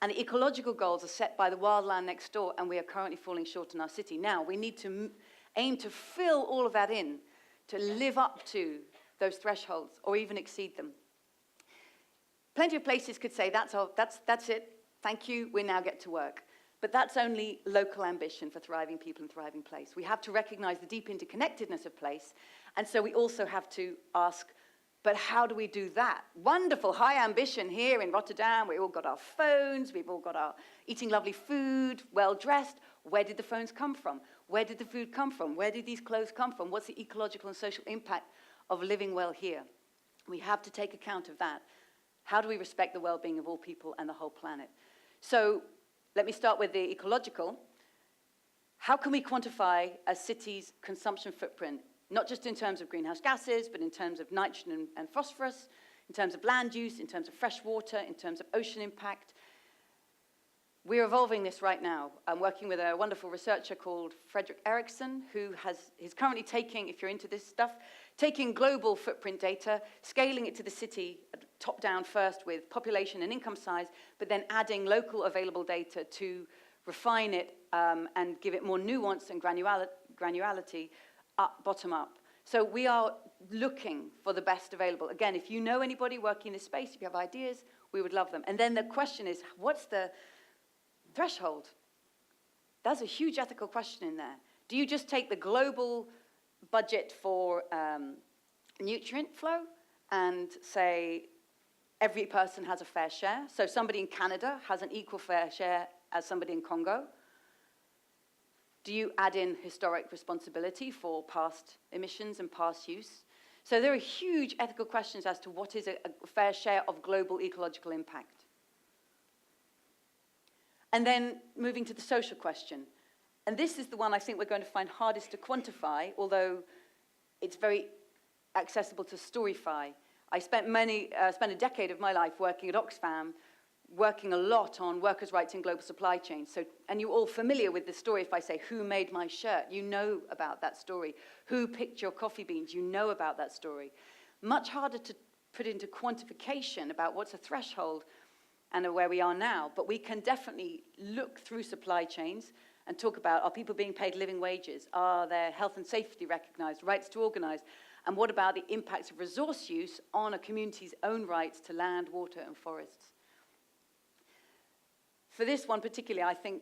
And the ecological goals are set by the wildland next door, and we are currently falling short in our city. Now, we need to aim to fill all of that in, to live up to those thresholds, or even exceed them. Plenty of places could say, that's it, thank you, we now get to work. But that's only local ambition for thriving people and thriving place. We have to recognize the deep interconnectedness of place, and so we also have to ask, but how do we do that? Wonderful, high ambition here in Rotterdam. We all got our phones, we've all got our eating lovely food, well-dressed. Where did the phones come from? Where did the food come from? Where did these clothes come from? What's the ecological and social impact of living well here? We have to take account of that. How do we respect the well-being of all people and the whole planet? So let me start with the ecological. How can we quantify a city's consumption footprint, not just in terms of greenhouse gases, but in terms of nitrogen and phosphorus, in terms of land use, in terms of fresh water, in terms of ocean impact? We're evolving this right now. I'm working with a wonderful researcher called Frederick Eriksson, who is currently taking, if you're into this stuff, taking global footprint data, scaling it to the city, top-down first with population and income size, but then adding local available data to refine it and give it more nuance and granularity bottom-up. So we are looking for the best available. Again, if you know anybody working in this space, if you have ideas, we would love them. And then the question is, what's the threshold? There's a huge ethical question in there. Do you just take the global budget for nutrient flow and say every person has a fair share? So somebody in Canada has an equal fair share as somebody in Congo? Do you add in historic responsibility for past emissions and past use? So there are huge ethical questions as to what is a fair share of global ecological impact. And then moving to the social question. And this is the one I think we're going to find hardest to quantify, although it's very accessible to storyfy. I spent a decade of my life working at Oxfam, working a lot on workers' rights in global supply chains. So, and you're all familiar with the story if I say, who made my shirt? You know about that story. Who picked your coffee beans? You know about that story. Much harder to put into quantification about what's a threshold and where we are now. But we can definitely look through supply chains and talk about, are people being paid living wages? Are their health and safety recognized? Rights to organize? And what about the impacts of resource use on a community's own rights to land, water, and forests? For this one particularly, I think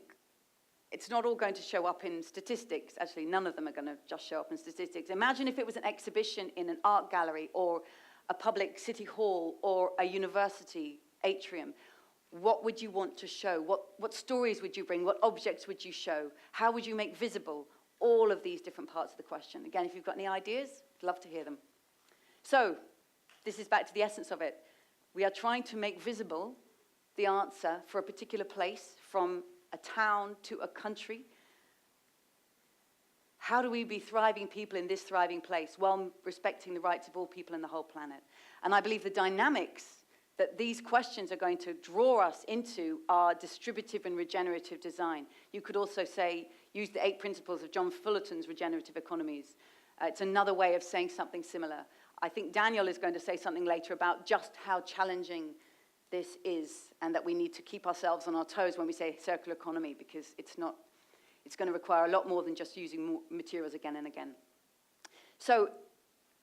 it's not all going to show up in statistics. Actually, none of them are going to just show up in statistics. Imagine if it was an exhibition in an art gallery or a public city hall or a university atrium. What would you want to show? What stories would you bring? What objects would you show? How would you make visible all of these different parts of the question? Again, if you've got any ideas, I'd love to hear them. So, this is back to the essence of it. We are trying to make visible the answer for a particular place, from a town to a country. How do we be thriving people in this thriving place while respecting the rights of all people in the whole planet? And I believe the dynamics that these questions are going to draw us into are distributive and regenerative design. You could also say, use the 8 principles of John Fullerton's Regenerative Economies. It's another way of saying something similar. I think Daniel is going to say something later about just how challenging this is, and that we need to keep ourselves on our toes when we say circular economy, because it's going to require a lot more than just using materials again and again. So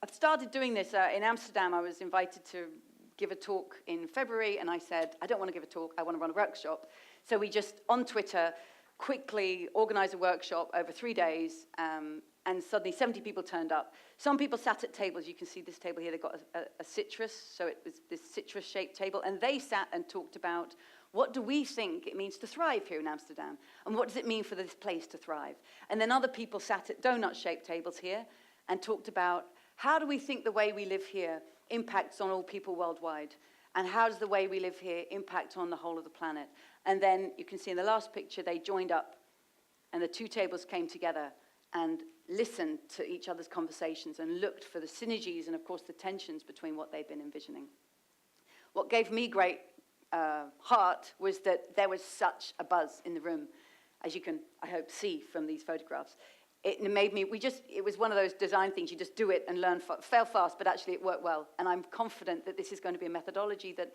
I've started doing this in Amsterdam. I was invited to give a talk in February, and I said, I don't want to give a talk, I want to run a workshop. So we just, on Twitter, quickly organized a workshop over 3 days, and suddenly 70 people turned up. Some people sat at tables. You can see this table here. They got a citrus, so it was this citrus-shaped table, and they sat and talked about, what do we think it means to thrive here in Amsterdam? And what does it mean for this place to thrive? And then other people sat at donut-shaped tables here and talked about, how do we think the way we live here impacts on all people worldwide? And how does the way we live here impact on the whole of the planet? And then you can see in the last picture, they joined up, and the 2 tables came together and listened to each other's conversations and looked for the synergies and, of course, the tensions between what they'd been envisioning. What gave me great heart was that there was such a buzz in the room, as you can, I hope, see from these photographs. It made me, it was one of those design things, you just do it and learn, fail fast, but actually it worked well. And I'm confident that this is going to be a methodology that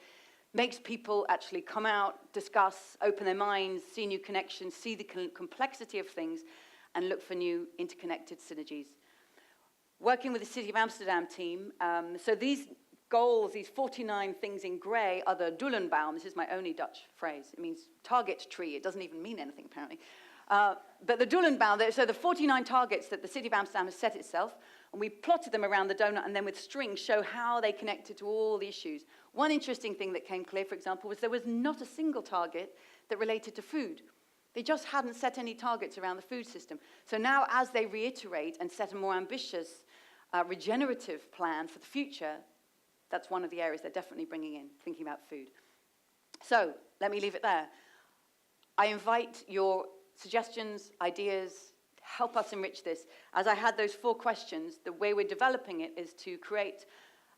makes people actually come out, discuss, open their minds, see new connections, see the complexity of things, and look for new interconnected synergies. Working with the City of Amsterdam team, so these goals, these 49 things in grey, are the Doelenbaum. This is my only Dutch phrase. It means target tree. It doesn't even mean anything, apparently. But the Doelenbaum, so the 49 targets that the City of Amsterdam has set itself, and we plotted them around the donut and then with strings show how they connected to all the issues. One interesting thing that came clear, for example, was there was not a single target that related to food. They just hadn't set any targets around the food system. So now as they reiterate and set a more ambitious regenerative plan for the future, that's one of the areas they're definitely bringing in, thinking about food. So let me leave it there. I invite your suggestions, ideas, help us enrich this. As I had those 4 questions, the way we're developing it is to create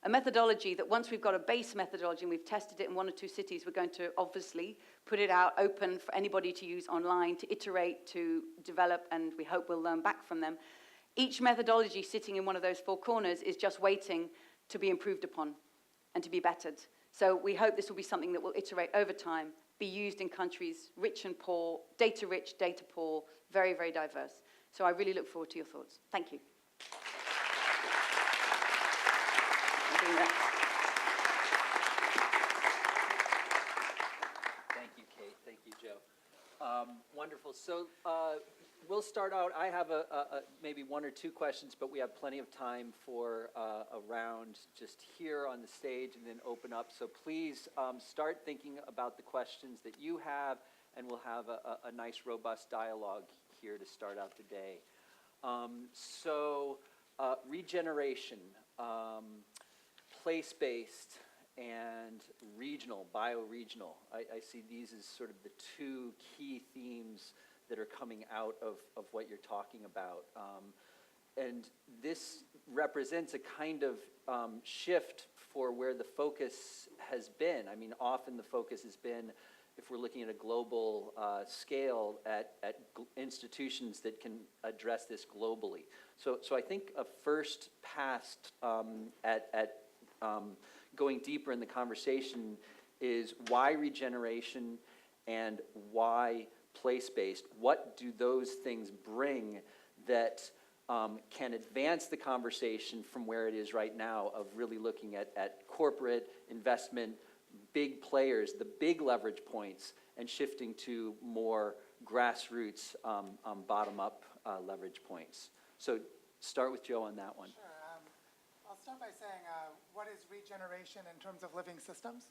a methodology that once we've got a base methodology and we've tested it in 1 or 2 cities, we're going to obviously put it out open for anybody to use online, to iterate, to develop, and we hope we'll learn back from them. Each methodology sitting in one of those 4 corners is just waiting to be improved upon and to be bettered. So we hope this will be something that will iterate over time, be used in countries rich and poor, data rich, data poor, very, very diverse. So I really look forward to your thoughts. Thank you. Thank you, Kate. Thank you, Joe. Wonderful. So we'll start out. I have maybe 1 or 2 questions, but we have plenty of time for a round just here on the stage and then open up. So please start thinking about the questions that you have, and we'll have a nice, robust dialogue here to start out the day. Regeneration, place-based, and regional, bioregional. I see these as sort of the two key themes that are coming out of what you're talking about. And this represents a kind of shift for where the focus has been. I mean, often the focus has been, if we're looking at a global scale, at institutions that can address this globally. So I think a first pass at going deeper in the conversation is why regeneration and why place-based? What do those things bring that can advance the conversation from where it is right now of really looking at corporate investment, big players, the big leverage points, and shifting to more grassroots, bottom-up leverage points? So start with Joe on that one. Sure. I'll start by saying, what is regeneration in terms of living systems?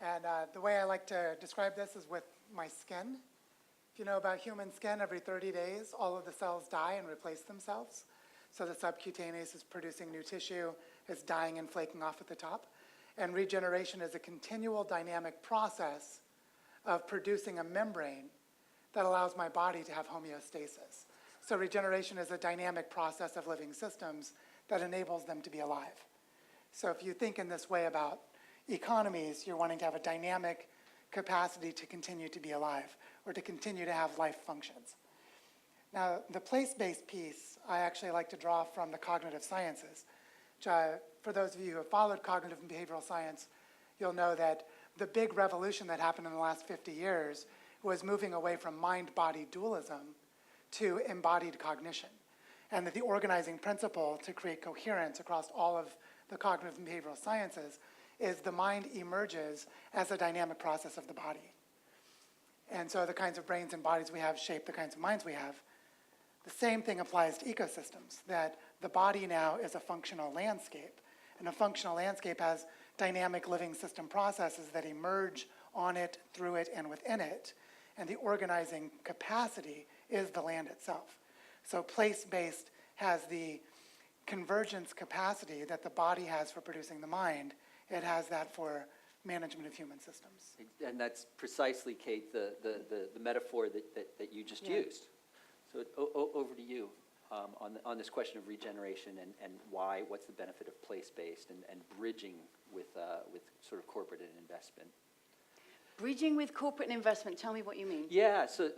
And the way I like to describe this is with my skin. If you know about human skin, every 30 days, all of the cells die and replace themselves. So the subcutaneous is producing new tissue, it's dying and flaking off at the top. And regeneration is a continual dynamic process of producing a membrane that allows my body to have homeostasis. So regeneration is a dynamic process of living systems that enables them to be alive. So if you think in this way about economies, you're wanting to have a dynamic capacity to continue to be alive or to continue to have life functions. Now, the place-based piece, I actually like to draw from the cognitive sciences. For those of you who have followed cognitive and behavioral science, you'll know that the big revolution that happened in the last 50 years was moving away from mind-body dualism to embodied cognition. And that the organizing principle to create coherence across all of the cognitive and behavioral sciences is the mind emerges as a dynamic process of the body. And so the kinds of brains and bodies we have shape the kinds of minds we have. The same thing applies to ecosystems, that the body now is a functional landscape. And a functional landscape has dynamic living system processes that emerge on it, through it, and within it. And the organizing capacity is the land itself. So place-based has the convergence capacity that the body has for producing the mind. It has that for management of human systems. And that's precisely, Kate, the metaphor that you just used. So over to you on this question of regeneration and why, what's the benefit of place-based and bridging with sort of corporate and investment. Bridging with corporate and investment, tell me what you mean. Yeah, so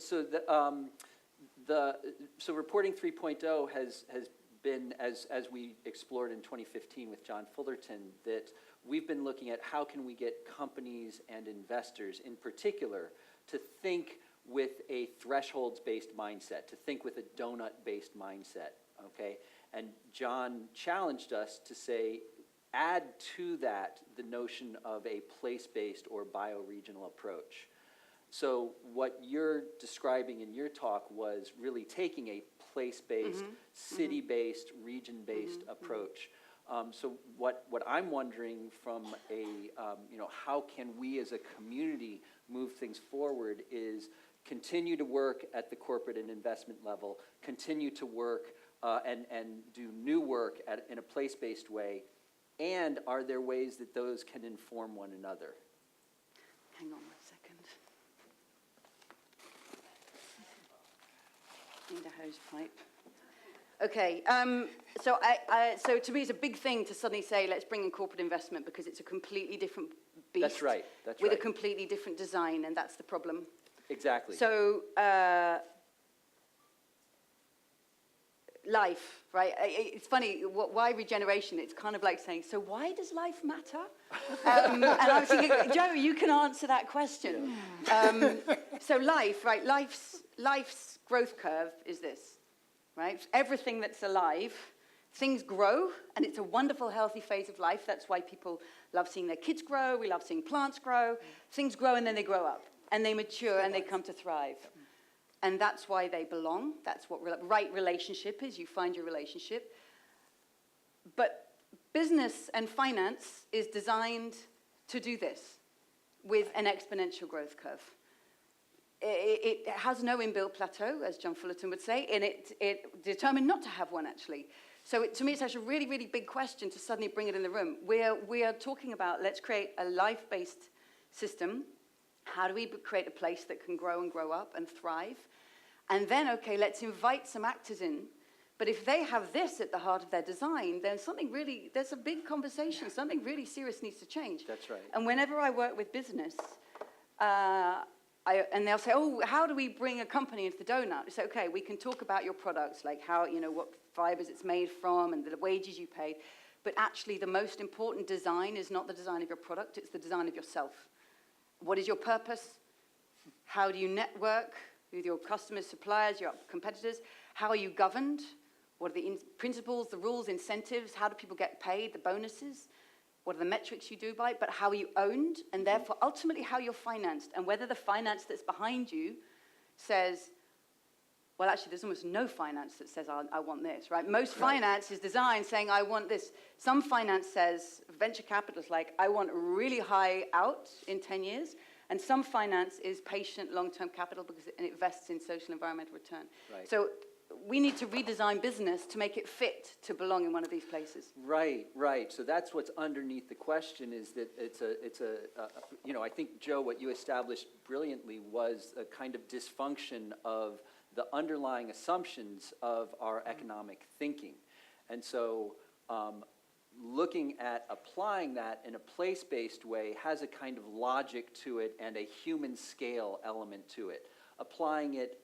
Reporting 3.0 has been, as we explored in 2015 with John Fullerton, that we've been looking at how can we get companies and investors in particular to think with a thresholds-based mindset, to think with a donut-based mindset, okay? And John challenged us to say, add to that the notion of a place-based or bioregional approach. So what you're describing in your talk was really taking a place-based, city-based, region-based approach. So what I'm wondering from a, how can we as a community move things forward is continue to work at the corporate and investment level, continue to work and do new work in a place-based way, and are there ways that those can inform one another? Hang on 1 second. Need a hose pipe. Okay, so to me it's a big thing to suddenly say, let's bring in corporate investment because it's a completely different beast. That's right, with a completely different design, and that's the problem. Exactly. So, life, right? It's funny, why regeneration? It's kind of like saying, so why does life matter? And I was thinking, Joe, you can answer that question. Yeah. So life, right? Life's growth curve is this, right? Everything that's alive, things grow, and it's a wonderful, healthy phase of life. That's why people love seeing their kids grow. We love seeing plants grow. Things grow, and then they grow up, and they mature, and they come to thrive. And that's why they belong. That's what right relationship is. You find your relationship. But business and finance is designed to do this with an exponential growth curve. it has no inbuilt plateau, as John Fullerton would say, and it determined not to have one, actually. So to me, it's actually a really, really big question to suddenly bring it in the room. We are talking about, let's create a life-based system. How do we create a place that can grow and grow up and thrive? And then, okay, let's invite some actors in. But if they have this at the heart of their design, then there's a big conversation. Something really serious needs to change. That's right. And whenever I work with business, and they'll say, oh, how do we bring a company into the Doughnut? I say, okay, we can talk about your products, like how, what fibers it's made from and the wages you paid. But actually, the most important design is not the design of your product, it's the design of yourself. What is your purpose? How do you network with your customers, suppliers, your competitors? How are you governed? What are the principles, the rules, incentives? How do people get paid, the bonuses? What are the metrics you do by? But how are you owned? And therefore, ultimately, how you're financed. And whether the finance that's behind you says, well, actually, there's almost no finance that says, I want this, right? Most finance is designed saying, I want this. Some finance says, venture capital is like, I want really high out in 10 years. And some finance is patient, long-term capital because it invests in social environmental return. Right. So we need to redesign business to make it fit to belong in one of these places. Right, right. So that's what's underneath the question is that I think, Joe, what you established brilliantly was a kind of dysfunction of the underlying assumptions of our economic thinking. And so looking at applying that in a place-based way has a kind of logic to it and a human scale element to it. Applying it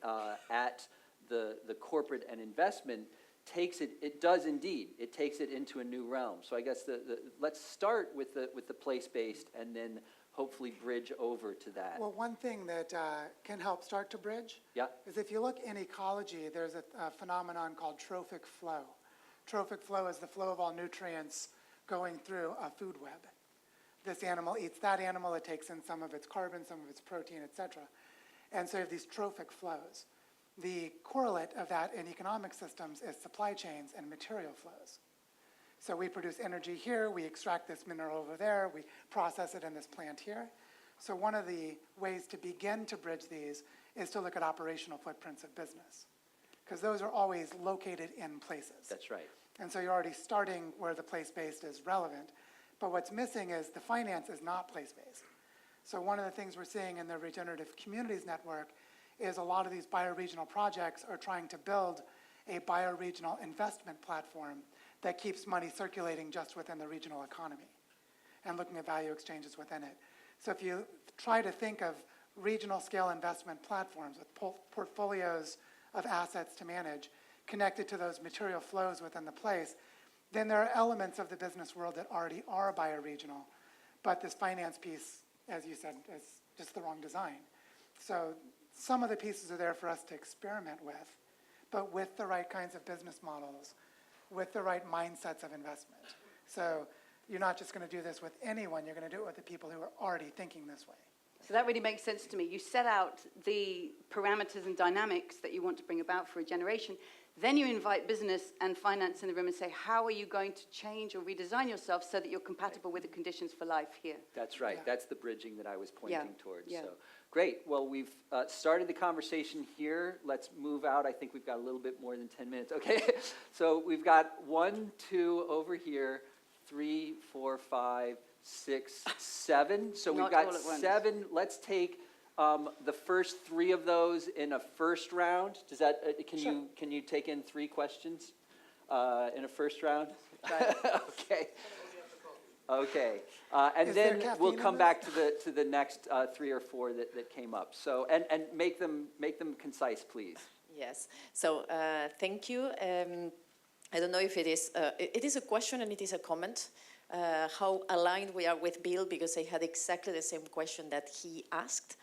at the corporate and investment takes it does indeed, it takes it into a new realm. So I guess let's start with the place-based and then hopefully bridge over to that. Well, one thing that can help start to bridge is if you look in ecology, there's a phenomenon called trophic flow. Trophic flow is the flow of all nutrients going through a food web. This animal eats that animal, it takes in some of its carbon, some of its protein, etc. And so you have these trophic flows. The correlate of that in economic systems is supply chains and material flows. So we produce energy here, we extract this mineral over there, we process it in this plant here. So one of the ways to begin to bridge these is to look at operational footprints of business, because those are always located in places. That's right. And so you're already starting where the place-based is relevant. But what's missing is the finance is not place-based. So one of the things we're seeing in the Regenerative Communities Network is a lot of these bioregional projects are trying to build a bioregional investment platform that keeps money circulating just within the regional economy and looking at value exchanges within it. So if you try to think of regional scale investment platforms with portfolios of assets to manage connected to those material flows within the place, then there are elements of the business world that already are bioregional. But this finance piece, as you said, is just the wrong design. So some of the pieces are there for us to experiment with, but with the right kinds of business models, with the right mindsets of investment. So you're not just going to do this with anyone, you're going to do it with the people who are already thinking this way. So that really makes sense to me. You set out the parameters and dynamics that you want to bring about for regeneration. Then you invite business and finance in the room and say, how are you going to change or redesign yourself so that you're compatible with the conditions for life here? That's right. Yeah. That's the bridging that I was pointing towards. Yeah. So great. Well, we've started the conversation here. Let's move out. I think we've got a little bit more than 10 minutes. Okay. So we've got 1, 2 over here, 3, 4, 5, 6, 7. So we've got 7. Let's take the first 3 of those in a first round. Does that? Can you take in 3 questions in a first round? Okay. Okay. And then we'll come back to the next 3 or 4 that came up. So and make them concise, please. Yes. So thank you. I don't know if it is a question and it is a comment. How aligned we are with Bill, because I had exactly the same question that he asked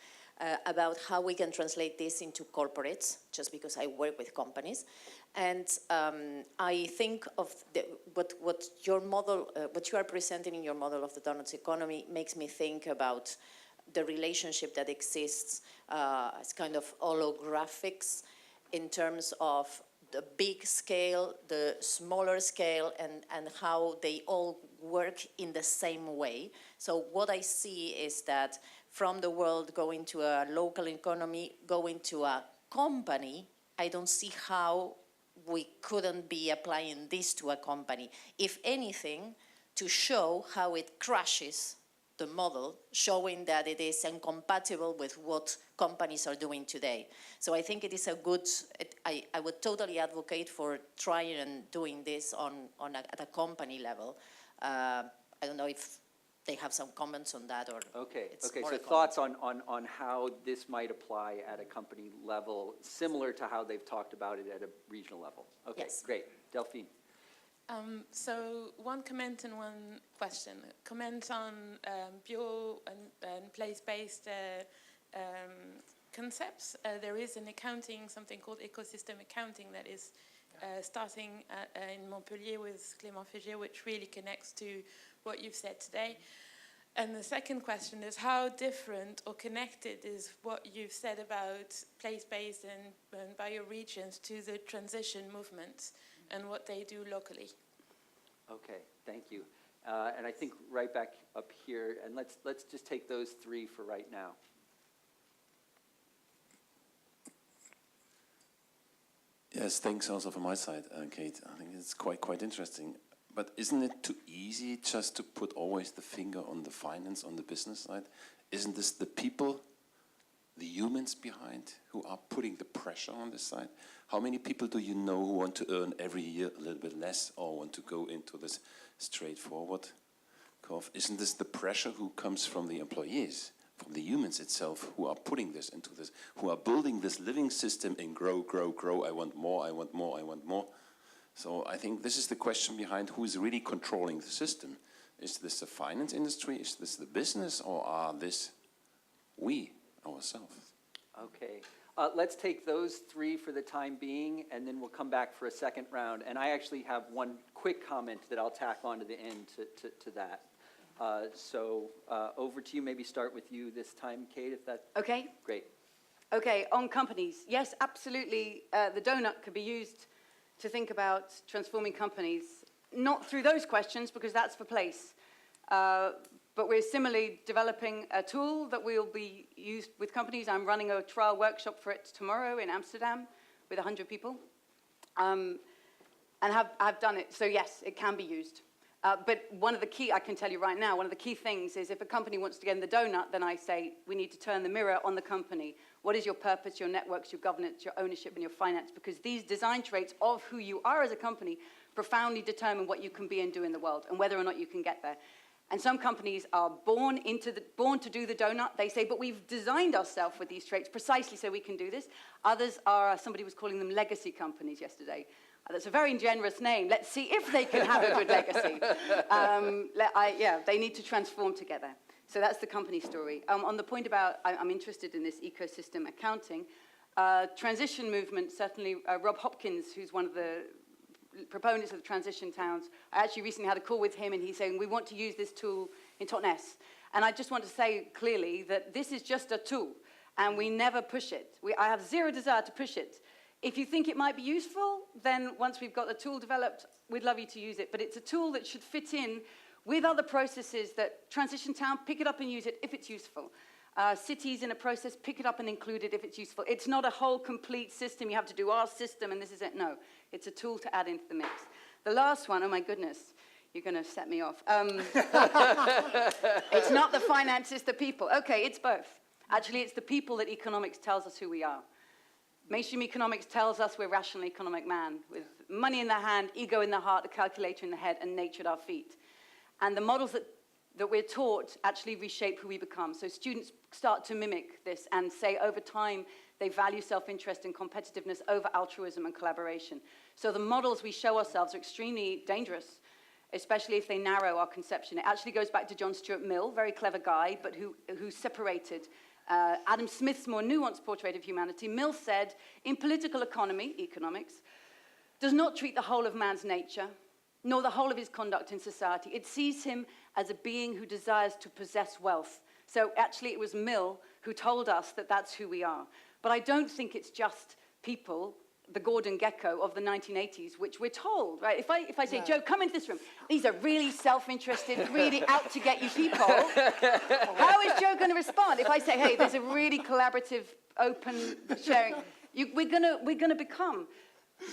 about how we can translate this into corporates, just because I work with companies. And I think of what your model, what you are presenting in your model of the donuts economy makes me think about the relationship that exists as kind of holographics in terms of the big scale, the smaller scale, and how they all work in the same way. So what I see is that from the world, go into a local economy, go into a company, I don't see how we couldn't be applying this to a company. If anything, to show how it crashes the model, showing that it is incompatible with what companies are doing today. So I think it is a good, I would totally advocate for trying and doing this at a company level. I don't know if they have some comments on that or Okay, it's okay. more So a comment. thoughts on how this might apply at a company level, similar to how they've talked about it at a regional level. Okay, Yes. great. Delphine. So one comment and one question. Comment on bio and place-based concepts. There is an accounting, something called ecosystem accounting that is starting in Montpellier with Clément Fégier, which really connects to what you've said today. And the second question is, how different or connected is what you've said about place-based and bioregions to the transition movements and what they do locally? Okay, thank you. And I think right back up here, and let's just take those three for right now. Yes, thanks also from my side, Kate. I think it's quite interesting. But isn't it too easy just to put always the finger on the finance, on the business side? Isn't this the people, the humans behind, who are putting the pressure on this side? How many people do you know who want to earn every year a little bit less or want to go into this straightforward curve? Isn't this the pressure who comes from the employees, from the humans itself, who are putting this into this, who are building this living system in grow, grow, grow, I want more, I want more, I want more? So I think this is the question behind who is really controlling the system. Is this the finance industry? Is this the business? Or are this we ourselves? Okay. Let's take those three for the time being, and then we'll come back for a second round. And I actually have one quick comment that I'll tack on to the end to that. So over to you. Maybe start with you this time, Kate, if that's Okay. great. Okay, on companies. Yes, absolutely. The donut could be used to think about transforming companies, not through those questions, because that's for place. But we're similarly developing a tool that will be used with companies. I'm running a trial workshop for it tomorrow in Amsterdam with 100 people. And have done it. So yes, it can be used. But one of the key, I can tell you right now, one of the key things is if a company wants to get in the donut, then I say we need to turn the mirror on the company. What is your purpose, your networks, your governance, your ownership, and your finance? Because these design traits of who you are as a company profoundly determine what you can be and do in the world and whether or not you can get there. And some companies are born to do the donut. They say, but we've designed ourselves with these traits precisely so we can do this. Others are, somebody was calling them legacy companies yesterday. That's a very generous name. Let's see if they can have a good legacy. They need to transform together. So that's the company story. On the point about, I'm interested in this ecosystem accounting. Transition movement, certainly Rob Hopkins, who's one of the proponents of the transition towns. I actually recently had a call with him and he's saying, we want to use this tool in Totnes. And I just want to say clearly that this is just a tool and we never push it. I have zero desire to push it. If you think it might be useful, then once we've got the tool developed, we'd love you to use it. But it's a tool that should fit in with other processes that transition town, pick it up and use it if it's useful. Cities in a process, pick it up and include it if it's useful. It's not a whole complete system. You have to do our system and this is it. No, it's a tool to add into the mix. The last one, oh my goodness, you're going to set me off. It's not the finance, it's the people. Okay, it's both. Actually, it's the people that economics tells us who we are. Mainstream economics tells us we're rational economic man with money in the hand, ego in the heart, a calculator in the head, and nature at our feet. And the models that we're taught actually reshape who we become. So students start to mimic this and say over time they value self-interest and competitiveness over altruism and collaboration. So the models we show ourselves are extremely dangerous, especially if they narrow our conception. It actually goes back to John Stuart Mill, very clever guy, but who separated Adam Smith's more nuanced portrait of humanity. Mill said, in political economy, economics, does not treat the whole of man's nature, nor the whole of his conduct in society. It sees him as a being who desires to possess wealth. So actually it was Mill who told us that that's who we are. But I don't think it's just people. the Gordon Gekko of the 1980s, which we're told, right? If I say, Yeah. Joe, come into this room, these are really self-interested, really out-to-get-you people, how is Joe going to respond? If I say, hey, there's a really collaborative, open sharing, we're gonna become.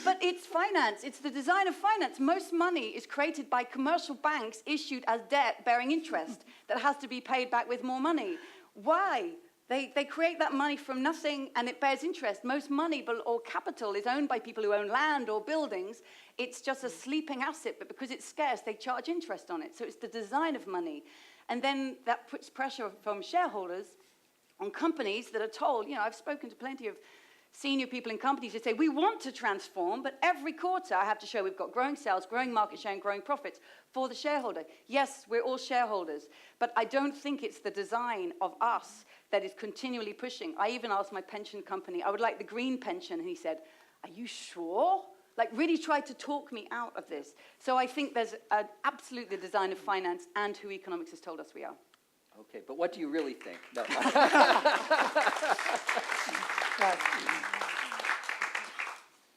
But it's finance. It's the design of finance. Most money is created by commercial banks issued as debt bearing interest that has to be paid back with more money. Why? They create that money from nothing and it bears interest. Most money or capital is owned by people who own land or buildings. It's just a sleeping asset, but because it's scarce, they charge interest on it. So it's the design of money. And then that puts pressure from shareholders on companies that are told, I've spoken to plenty of senior people in companies who say, we want to transform, but every quarter I have to show we've got growing sales, growing market share, and growing profits for the shareholder. Yes, we're all shareholders, but I don't think it's the design of us that is continually pushing. I even asked my pension company, I would like the green pension, and he said, are you sure? Like, really tried to talk me out of this. So I think there's absolutely the design of finance and who economics has told us we are. Okay, but what do you really think? No. Right.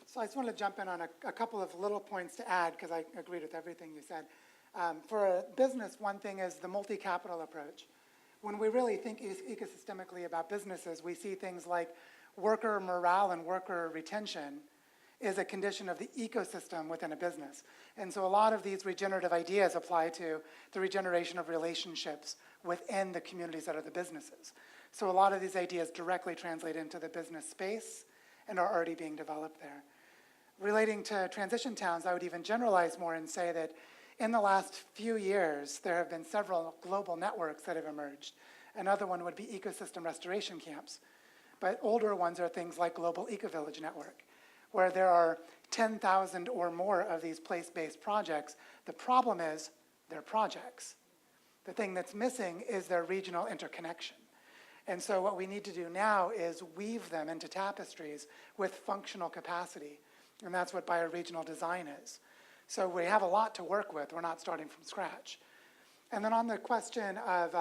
So I just want to jump in on a couple of little points to add, because I agreed with everything you said. For a business, one thing is the multi-capital approach. When we really think ecosystemically about businesses, we see things like worker morale and worker retention is a condition of the ecosystem within a business. And so a lot of these regenerative ideas apply to the regeneration of relationships within the communities that are the businesses. So a lot of these ideas directly translate into the business space and are already being developed there. Relating to transition towns, I would even generalize more and say that in the last few years, there have been several global networks that have emerged. Another one would be ecosystem restoration camps. But older ones are things like Global Ecovillage Network, where there are 10,000 or more of these place-based projects. The problem is they're projects. The thing that's missing is their regional interconnection. And so what we need to do now is weave them into tapestries with functional capacity. And that's what bioregional design is. So we have a lot to work with. We're not starting from scratch. And then on the question of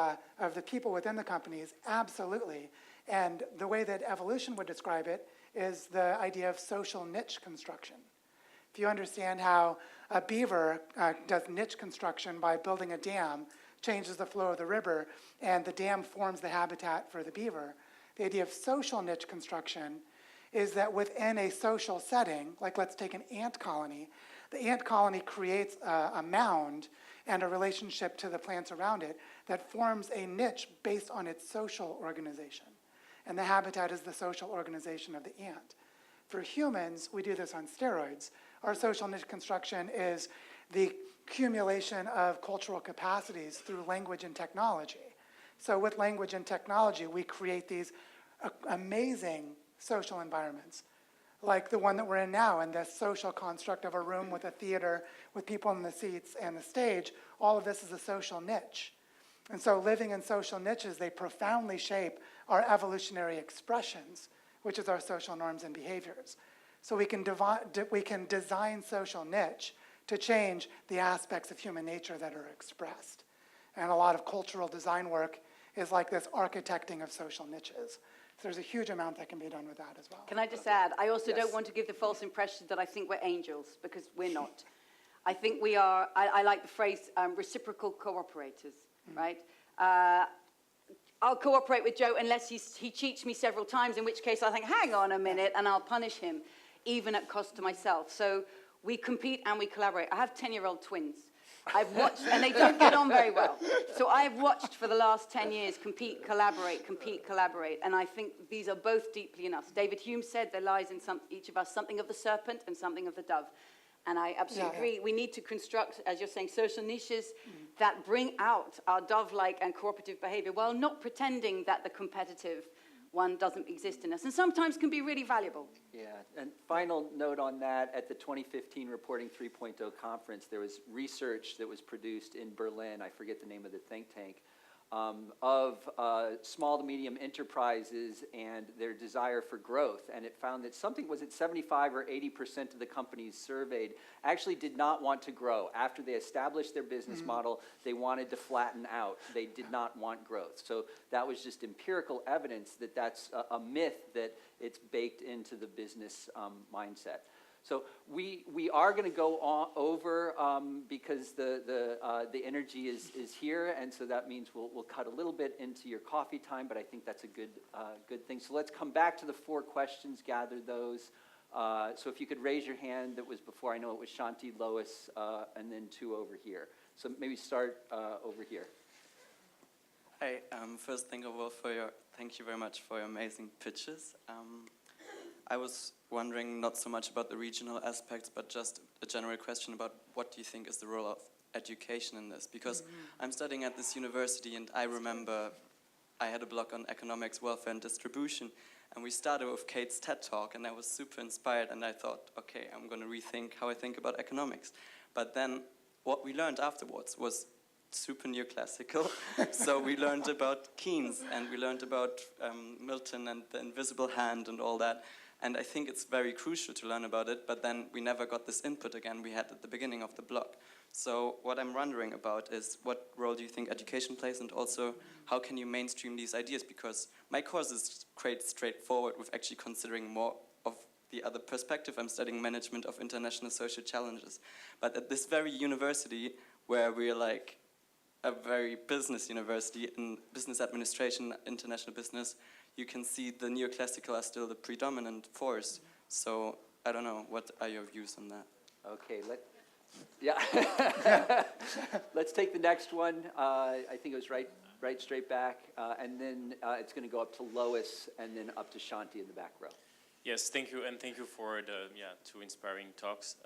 the people within the companies, absolutely. And the way that evolution would describe it is the idea of social niche construction. If you understand how a beaver does niche construction by building a dam, changes the flow of the river, and the dam forms the habitat for the beaver. The idea of social niche construction is that within a social setting, like let's take an ant colony, the ant colony creates a mound and a relationship to the plants around it that forms a niche based on its social organization. And the habitat is the social organization of the ant. For humans, we do this on steroids. Our social niche construction is the accumulation of cultural capacities through language and technology. So with language and technology, we create these amazing social environments, like the one that we're in now, and the social construct of a room with a theater, with people in the seats and the stage. All of this is a social niche. And so living in social niches, they profoundly shape our evolutionary expressions, which is our social norms and behaviors. So we can design social niche to change the aspects of human nature that are expressed. And a lot of cultural design work is like this architecting of social niches. So there's a huge amount that can be done with that as well. Can I just add, I also Yes. don't want to give the false impression that I think we're angels, because we're not. I think we are, I like the phrase reciprocal cooperators, right? I'll cooperate with Joe unless he cheats me several times, in which case I think, hang on a minute, and I'll punish him, even at cost to myself. So we compete and we collaborate. I have 10-year-old twins. I've watched, and they don't get on very well. So I've watched for the last 10 years compete, collaborate, and I think these are both deeply in us. David Hume said there lies in each of us something of the serpent and something of the dove. And I absolutely agree. We need to construct, as you're saying, social niches that bring out our dove-like and cooperative behavior while not pretending that the competitive one doesn't exist in us, and sometimes can be really valuable. Yeah, and final note on that, at the 2015 Reporting 3.0 conference, there was research that was produced in Berlin, I forget the name of the think tank, of small to medium enterprises and their desire for growth. And it found that something, was it 75 or 80% of the companies surveyed actually did not want to grow. After they established their business model, they wanted to flatten out. They did not want growth. So that was just empirical evidence that that's a myth, that it's baked into the business mindset. So we are going to go over because the energy is here, and so that means we'll cut a little bit into your coffee time, but I think that's a good thing. So let's come back to the 4 questions, gather those. So if you could raise your hand, that was before. I know it was Shanti, Lois, and then 2 over here. So maybe start over here. Hi. First, thank you very much for your amazing pitches. I was wondering not so much about the regional aspects, but just a general question about what do you think is the role of education in this? Because I'm studying at this university, and I remember I had a block on economics, welfare, and distribution, and we started with Kate's TED Talk, and I was super inspired, and I thought, okay, I'm going to rethink how I think about economics. But then what we learned afterwards was super neoclassical. So we learned about Keynes, and we learned about Milton and the invisible hand and all that. And I think it's very crucial to learn about it, but then we never got this input again we had at the beginning of the block. So what I'm wondering about is, what role do you think education plays, and also how can you mainstream these ideas? Because my course is quite straightforward with actually considering more of the other perspective. I'm studying management of international social challenges. But at this very university, where we're like a very business university in business administration, international business, you can see the neoclassical are still the predominant force. So I don't know, what are your views on that? Okay, let's take the next one. I think it was right straight back, and then it's going to go up to Lois, and then up to Shanti in the back row. Yes, thank you, and thank you for the 2 inspiring talks.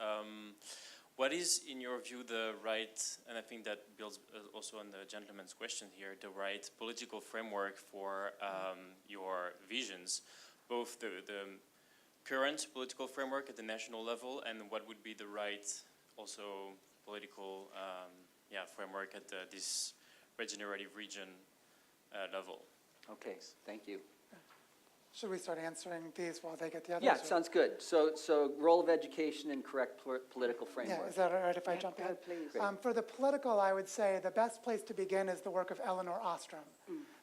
What is, in your view, the right, and I think that builds also on the gentleman's question here, the right political framework for your visions, both the current political framework at the national level, and what would be the right also political framework at this regenerative region level? Okay, thank you. Should we start answering these while they get the others? Yeah, sounds good. So role of education and correct political framework. Yeah, is that all right if I jump in? Please. For the political, I would say the best place to begin is the work of Elinor Ostrom,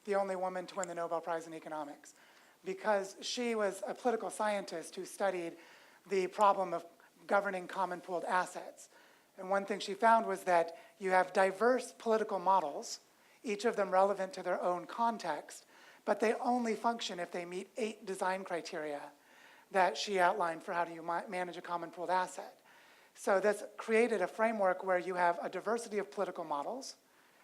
the only woman to win the Nobel Prize in economics, because she was a political scientist who studied the problem of governing common pooled assets. And one thing she found was that you have diverse political models, each of them relevant to their own context, but they only function if they meet 8 design criteria that she outlined for how do you manage a common pooled asset. So this created a framework where you have a diversity of political models.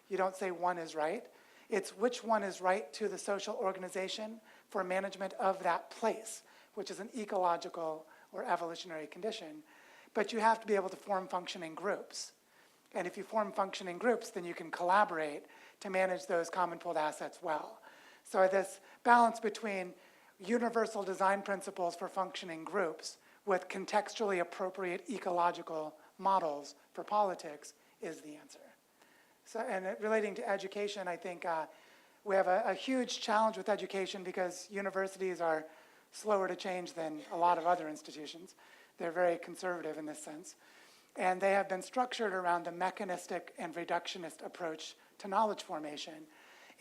You don't say one is right. It's which one is right to the social organization for management of that place, which is an ecological or evolutionary condition. But you have to be able to form functioning groups. And if you form functioning groups, then you can collaborate to manage those common pooled assets well. So this balance between universal design principles for functioning groups with contextually appropriate ecological models for politics is the answer. So, and relating to education, I think we have a huge challenge with education because universities are slower to change than a lot of other institutions. They're very conservative in this sense. And they have been structured around a mechanistic and reductionist approach to knowledge formation.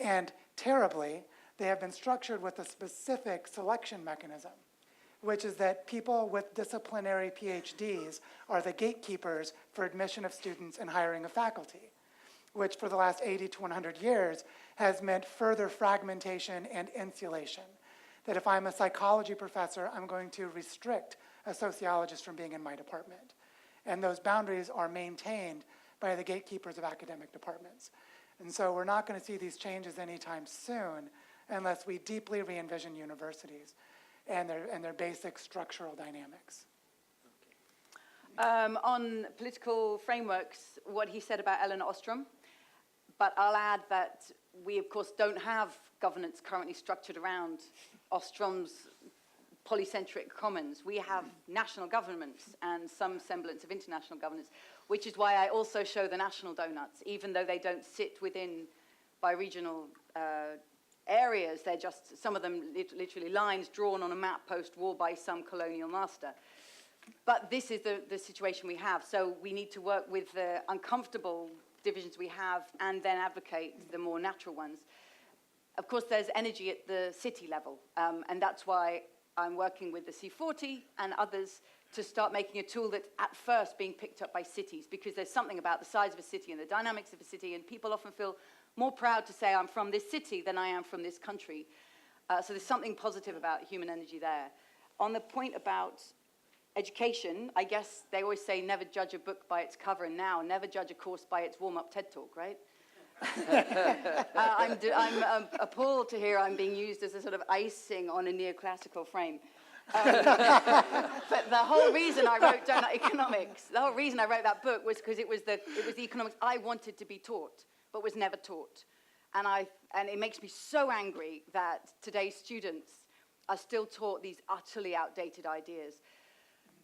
And terribly, they have been structured with a specific selection mechanism, which is that people with disciplinary PhDs are the gatekeepers for admission of students and hiring of faculty, which for the last 80 to 100 years has meant further fragmentation and insulation. That if I'm a psychology professor, I'm going to restrict a sociologist from being in my department. And those boundaries are maintained by the gatekeepers of academic departments. And so we're not going to see these changes anytime soon unless we deeply re-envision universities and their basic structural dynamics. On political frameworks, what he said about Elinor Ostrom, but I'll add that we, of course, don't have governance currently structured around Ostrom's polycentric commons. We have national governments and some semblance of international governance, which is why I also show the national donuts, even though they don't sit within bioregional areas. They're just, some of them literally lines drawn on a map post-war by some colonial master. But this is the situation we have. So we need to work with the uncomfortable divisions we have and then advocate the more natural ones. Of course, there's energy at the city level, and that's why I'm working with the C40 and others to start making a tool that's at first being picked up by cities, because there's something about the size of a city and the dynamics of a city, and people often feel more proud to say I'm from this city than I am from this country. So there's something positive about human energy there. On the point about education, I guess they always say never judge a book by its cover, and now never judge a course by its warm-up TED Talk, right? I'm appalled to hear I'm being used as a sort of icing on a neoclassical frame. But the whole reason I wrote Doughnut Economics, the whole reason I wrote that book was because it was the economics I wanted to be taught, but was never taught. And it makes me so angry that today's students are still taught these utterly outdated ideas.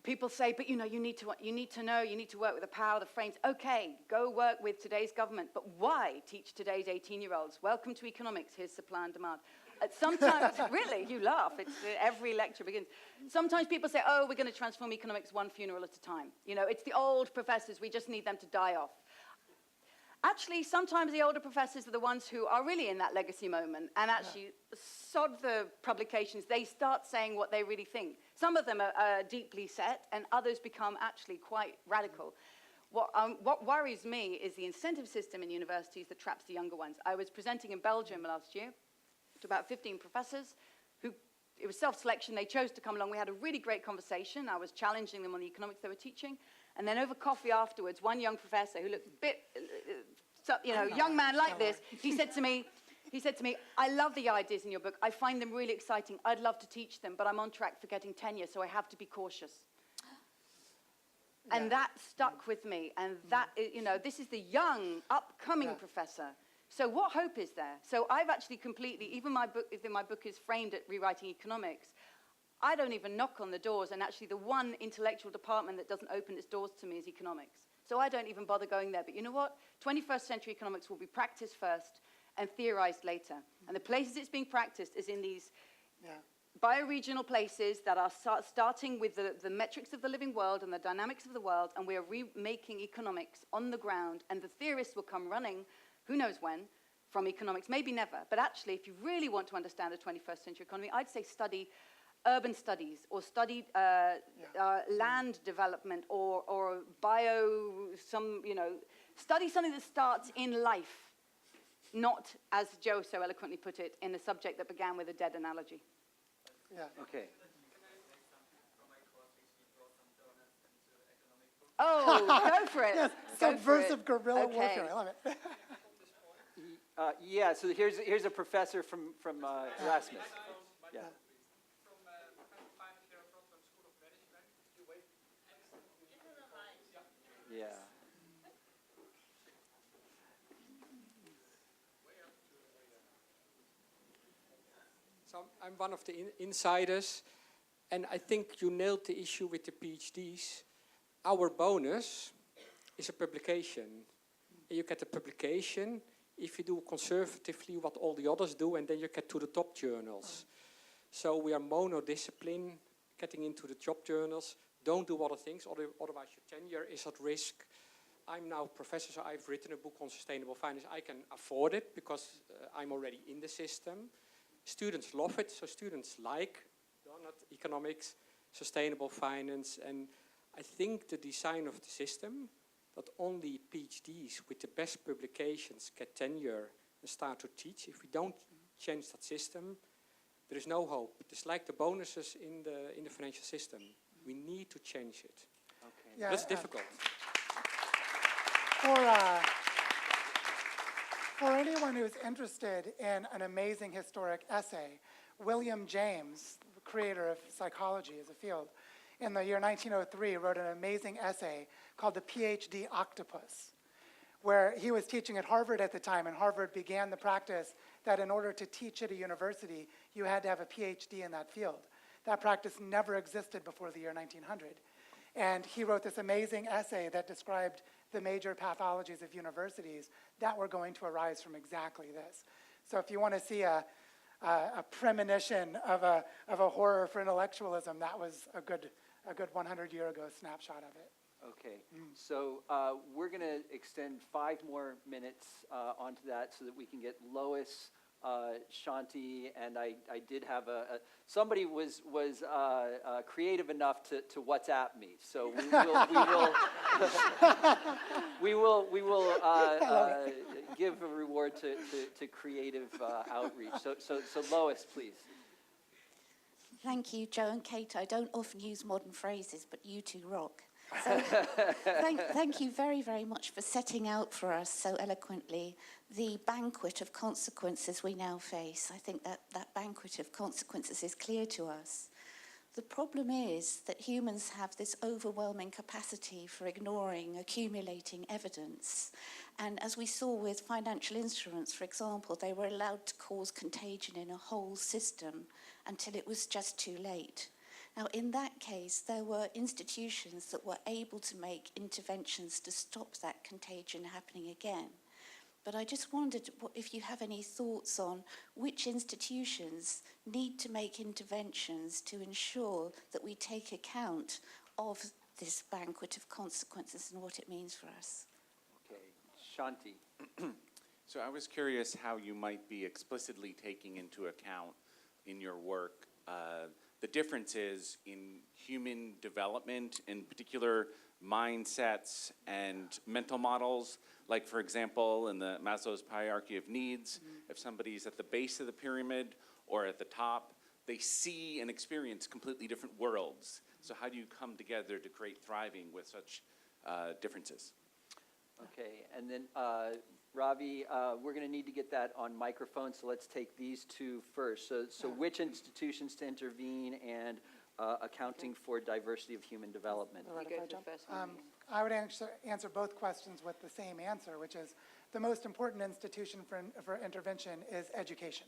People say, but you know, you need to work with the power of the frames. Okay, go work with today's government, but why teach today's 18-year-olds? Welcome to economics, here's supply and demand. Sometimes, really, you laugh, every lecture begins. Sometimes people say, oh, we're going to transform economics one funeral at a time. You know, it's the old professors, we just need them to die off. Actually, sometimes the older professors are the ones who are really in that legacy moment and actually sod the publications. They start saying what they really think. Some of them are deeply set, and others become actually quite radical. What worries me is the incentive system in universities that traps the younger ones. I was presenting in Belgium last year to about 15 professors who, it was self-selection, they chose to come along. We had a really great conversation. I was challenging them on the economics they were teaching. And then over coffee afterwards, one young professor who looked a bit, young man like this, he said to me, I love the ideas in your book. I find them really exciting. I'd love to teach them, but I'm on track for getting tenure, so I have to be cautious. Yeah. And that stuck with me. And that, this is the young, upcoming professor. So what hope is there? So I've actually completely, even my book is framed at rewriting economics, I don't even knock on the doors, and actually the one intellectual department that doesn't open its doors to me is economics. So I don't even bother going there. But you know what? 21st century economics will be practiced first and theorized later. And the places it's being practiced is in these bioregional places that are starting with the metrics of the living world and the dynamics of the world, and we are remaking economics on the ground, and the theorists will come running, who knows when, from economics, maybe never. But actually, if you really want to understand the 21st century economy, I'd say study urban studies, or study land development, or study something that starts in life, not, as Joe so eloquently put it, in a subject that began with a dead analogy. Yeah. Okay. Oh, go for it. Yes, subversive guerrilla warfare. I love it. Yeah, so here's a professor from Erasmus. Yeah. Yeah. So I'm one of the insiders, and I think you nailed the issue with the PhDs. Our bonus is a publication. You get a publication if you do conservatively what all the others do, and then you get to the top journals. So we are monodiscipline, getting into the top journals. Don't do other things, otherwise your tenure is at risk. I'm now professor, so I've written a book on sustainable finance. I can afford it because I'm already in the system. Students love it, so students like Doughnut economics, sustainable finance, and I think the design of the system, that only PhDs with the best publications get tenure and start to teach. If we don't change that system, there is no hope. It's like the bonuses in the financial system. We need to change it. Okay. Yeah, that's difficult. For anyone who's interested in an amazing historic essay, William James, the creator of psychology as a field, in the year 1903 wrote an amazing essay called the Phd Octopus, where he was teaching at Harvard at the time, and Harvard began the practice that in order to teach at a university, you had to have a PhD in that field. That practice never existed before the year 1900. And he wrote this amazing essay that described the major pathologies of universities that were going to arise from exactly this. So if you want to see a premonition of a horror for intellectualism, that was a good 100-year-ago snapshot of it. Okay, so we're going to extend 5 more minutes onto that so that we can get Lois, Shanti, and I did have somebody was creative enough to WhatsApp me, so we will give a reward to creative outreach. So Lois, please. Thank you, Joe and Kate. I don't often use modern phrases, but you two rock. So thank you very, very much for setting out for us so eloquently the banquet of consequences we now face. I think that banquet of consequences is clear to us. The problem is that humans have this overwhelming capacity for ignoring, accumulating evidence. And as we saw with financial instruments, for example, they were allowed to cause contagion in a whole system until it was just too late. Now, in that case, there were institutions that were able to make interventions to stop that contagion happening again. But I just wondered if you have any thoughts on which institutions need to make interventions to ensure that we take account of this banquet of consequences and what it means for us. Okay, Shanti. So I was curious how you might be explicitly taking into account in your work the differences in human development, in particular mindsets and mental models. Like, for example, in the Maslow's hierarchy of needs, if somebody's at the base of the pyramid or at the top, they see and experience completely different worlds. So how do you come together to create thriving with such differences? Okay, and then Ravi, we're going to need to get that on microphone, so let's take these two first. So which institutions to intervene and accounting for diversity of human development? You go for the first one. I would answer both questions with the same answer, which is the most important institution for intervention is education.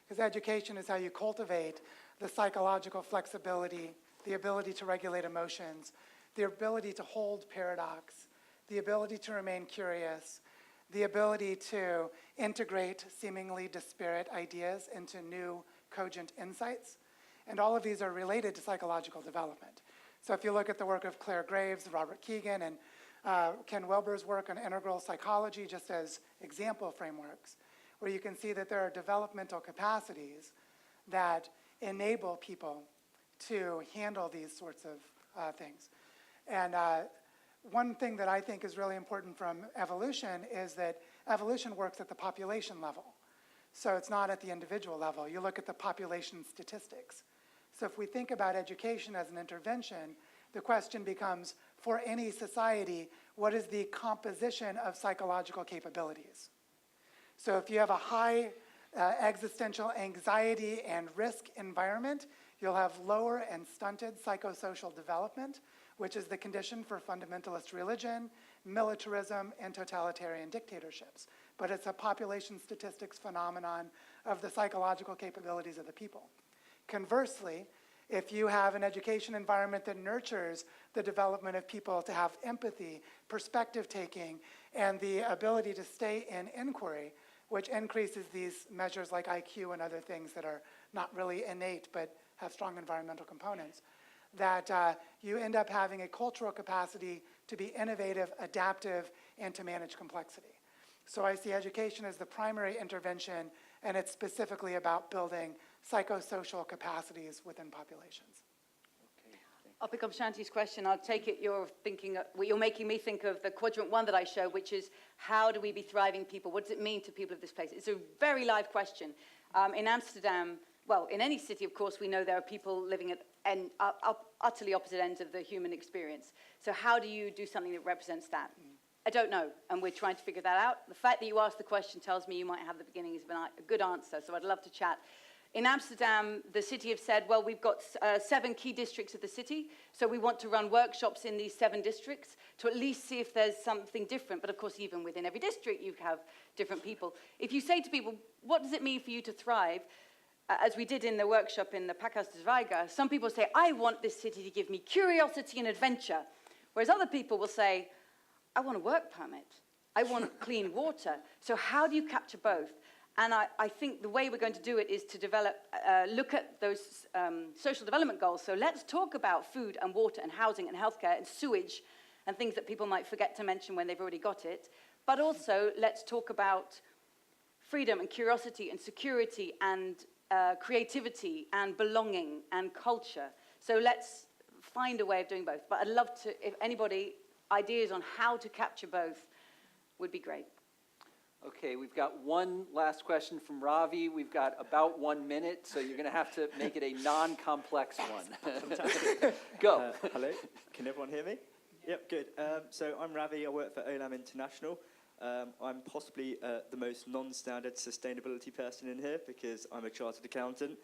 Because education is how you cultivate the psychological flexibility, the ability to regulate emotions, the ability to hold paradox, the ability to remain curious, the ability to integrate seemingly disparate ideas into new cogent insights. And all of these are related to psychological development. So if you look at the work of Claire Graves, Robert Keegan, and Ken Wilber's work on integral psychology, just as example frameworks, where you can see that there are developmental capacities that enable people to handle these sorts of things. And one thing that I think is really important from evolution is that evolution works at the population level. So it's not at the individual level. You look at the population statistics. So if we think about education as an intervention, the question becomes, for any society, what is the composition of psychological capabilities? So if you have a high existential anxiety and risk environment, you'll have lower and stunted psychosocial development, which is the condition for fundamentalist religion, militarism, and totalitarian dictatorships. But it's a population statistics phenomenon of the psychological capabilities of the people. Conversely, if you have an education environment that nurtures the development of people to have empathy, perspective taking, and the ability to stay in inquiry, which increases these measures like IQ and other things that are not really innate but have strong environmental components, that you end up having a cultural capacity to be innovative, adaptive, and to manage complexity. So I see education as the primary intervention, and it's specifically about building psychosocial capacities within populations. Okay, I'll pick up Shanti's question. I'll take it you're making me think of the quadrant 1 that I showed, which is how do we be thriving people? What does it mean to people of this place? It's a very live question. In Amsterdam, well, in any city, of course, we know there are people living at utterly opposite ends of the human experience. So how do you do something that represents that? I don't know, and we're trying to figure that out. The fact that you asked the question tells me you might have the beginnings of a good answer, so I'd love to chat. In Amsterdam, the city have said, well, we've got 7 key districts of the city, so we want to run workshops in these 7 districts to at least see if there's something different. But of course, even within every district, you have different people. If you say to people, what does it mean for you to thrive? as we did in the workshop in the Packhaus des Weigers, some people say, I want this city to give me curiosity and adventure, whereas other people will say, I want a work permit. I want clean water. So how do you capture both? And I think the way we're going to do it is to develop, look at those social development goals. So let's talk about food and water and housing and healthcare and sewage and things that people might forget to mention when they've already got it. But also let's talk about freedom and curiosity and security and creativity and belonging and culture. So let's find a way of doing both. But I'd love to, if anybody, ideas on how to capture both would be great. Okay, we've got one last question from Ravi. We've got about 1 minute, so you're going to have to make it a non-complex one. Go. Hello, can everyone hear me? Yep, good. So I'm Ravi, I work for Olam International. I'm possibly the most non-standard sustainability person in here because I'm a chartered accountant.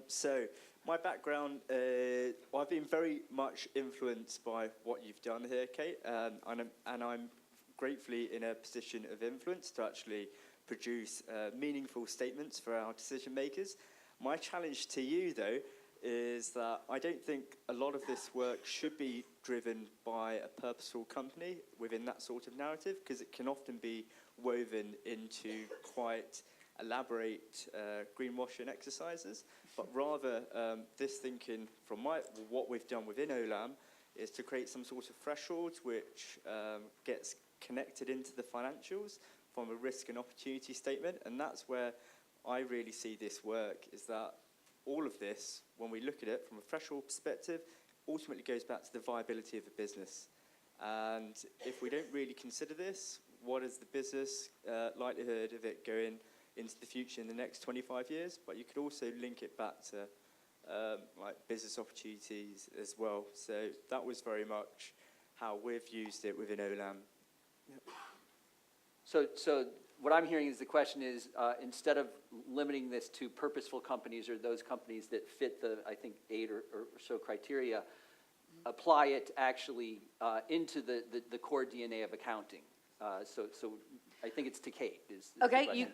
So my background, I've been very much influenced by what you've done here, Kate, and I'm gratefully in a position of influence to actually produce meaningful statements for our decision makers. My challenge to you, though, is that I don't think a lot of this work should be driven by a purposeful company within that sort of narrative, because it can often be woven into quite elaborate greenwashing exercises. But rather, this thinking from what we've done within Olam is to create some sort of threshold which gets connected into the financials from a risk and opportunity statement. And that's where I really see this work, is that all of this, when we look at it from a threshold perspective, ultimately goes back to the viability of a business. And if we don't really consider this, what is the business likelihood of it going into the future in the next 25 years? But you could also link it back to like business opportunities as well. So that was very much how we've used it within Olam. Yep. So what I'm hearing is the question is, instead of limiting this to purposeful companies or those companies that fit the, I think, 8 or so criteria, apply it actually into the core DNA of accounting. So I think it's to Kate. Okay,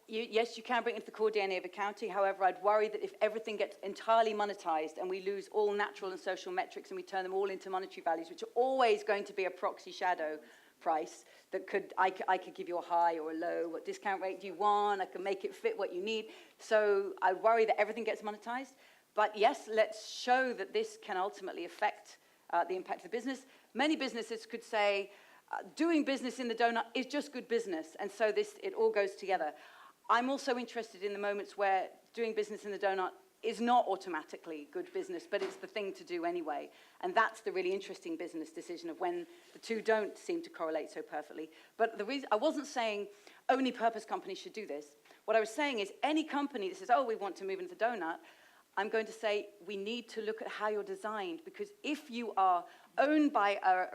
yes, you can bring it into the core DNA of accounting. However, I'd worry that if everything gets entirely monetized and we lose all natural and social metrics and we turn them all into monetary values, which are always going to be a proxy shadow price that I could give you a high or a low. What discount rate do you want? I can make it fit what you need. So I worry that everything gets monetized. But yes, let's show that this can ultimately affect the impact of the business. Many businesses could say, doing business in the donut is just good business. And so it all goes together. I'm also interested in the moments where doing business in the donut is not automatically good business, but it's the thing to do anyway. And that's the really interesting business decision of when the two don't seem to correlate so perfectly. But the reason I wasn't saying only purpose companies should do this. What I was saying is any company that says, oh, we want to move into the donut, I'm going to say we need to look at how you're designed, because if you are owned by a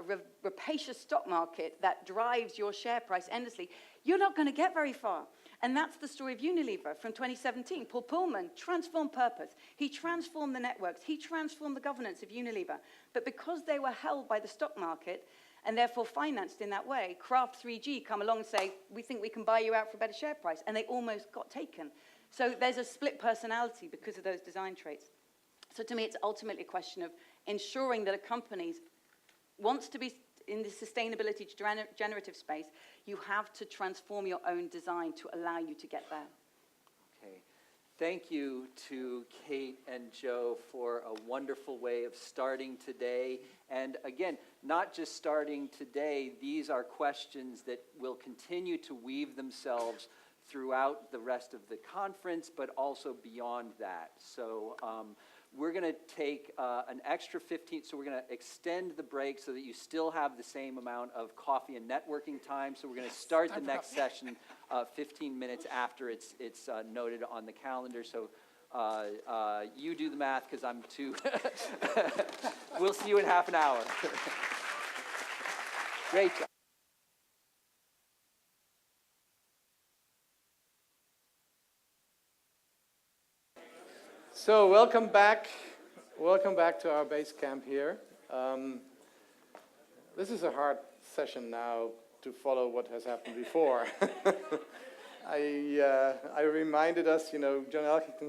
rapacious stock market that drives your share price endlessly, you're not going to get very far. And that's the story of Unilever from 2017. Paul Pullman transformed purpose. He transformed the networks. He transformed the governance of Unilever. But because they were held by the stock market and therefore financed in that way, Kraft 3G come along and say, we think we can buy you out for a better share price. And they almost got taken. So there's a split personality because of those design traits. So to me, it's ultimately a question of ensuring that a company wants to be in the sustainability generative space, you have to transform your own design to allow you to get there. Okay. Thank you to Kate and Joe for a wonderful way of starting today. And again, not just starting today, these are questions that will continue to weave themselves throughout the rest of the conference, but also beyond that. So we're going to take an extra 15, so we're going to extend the break so that you still have the same amount of coffee and networking time. So we're going to start the next session 15 minutes after it's noted on the calendar. So you do the math because I'm too. We'll see you in half an hour. Great job. So welcome back to our base camp here. This is a hard session now to follow what has happened before. I reminded us, John Elkington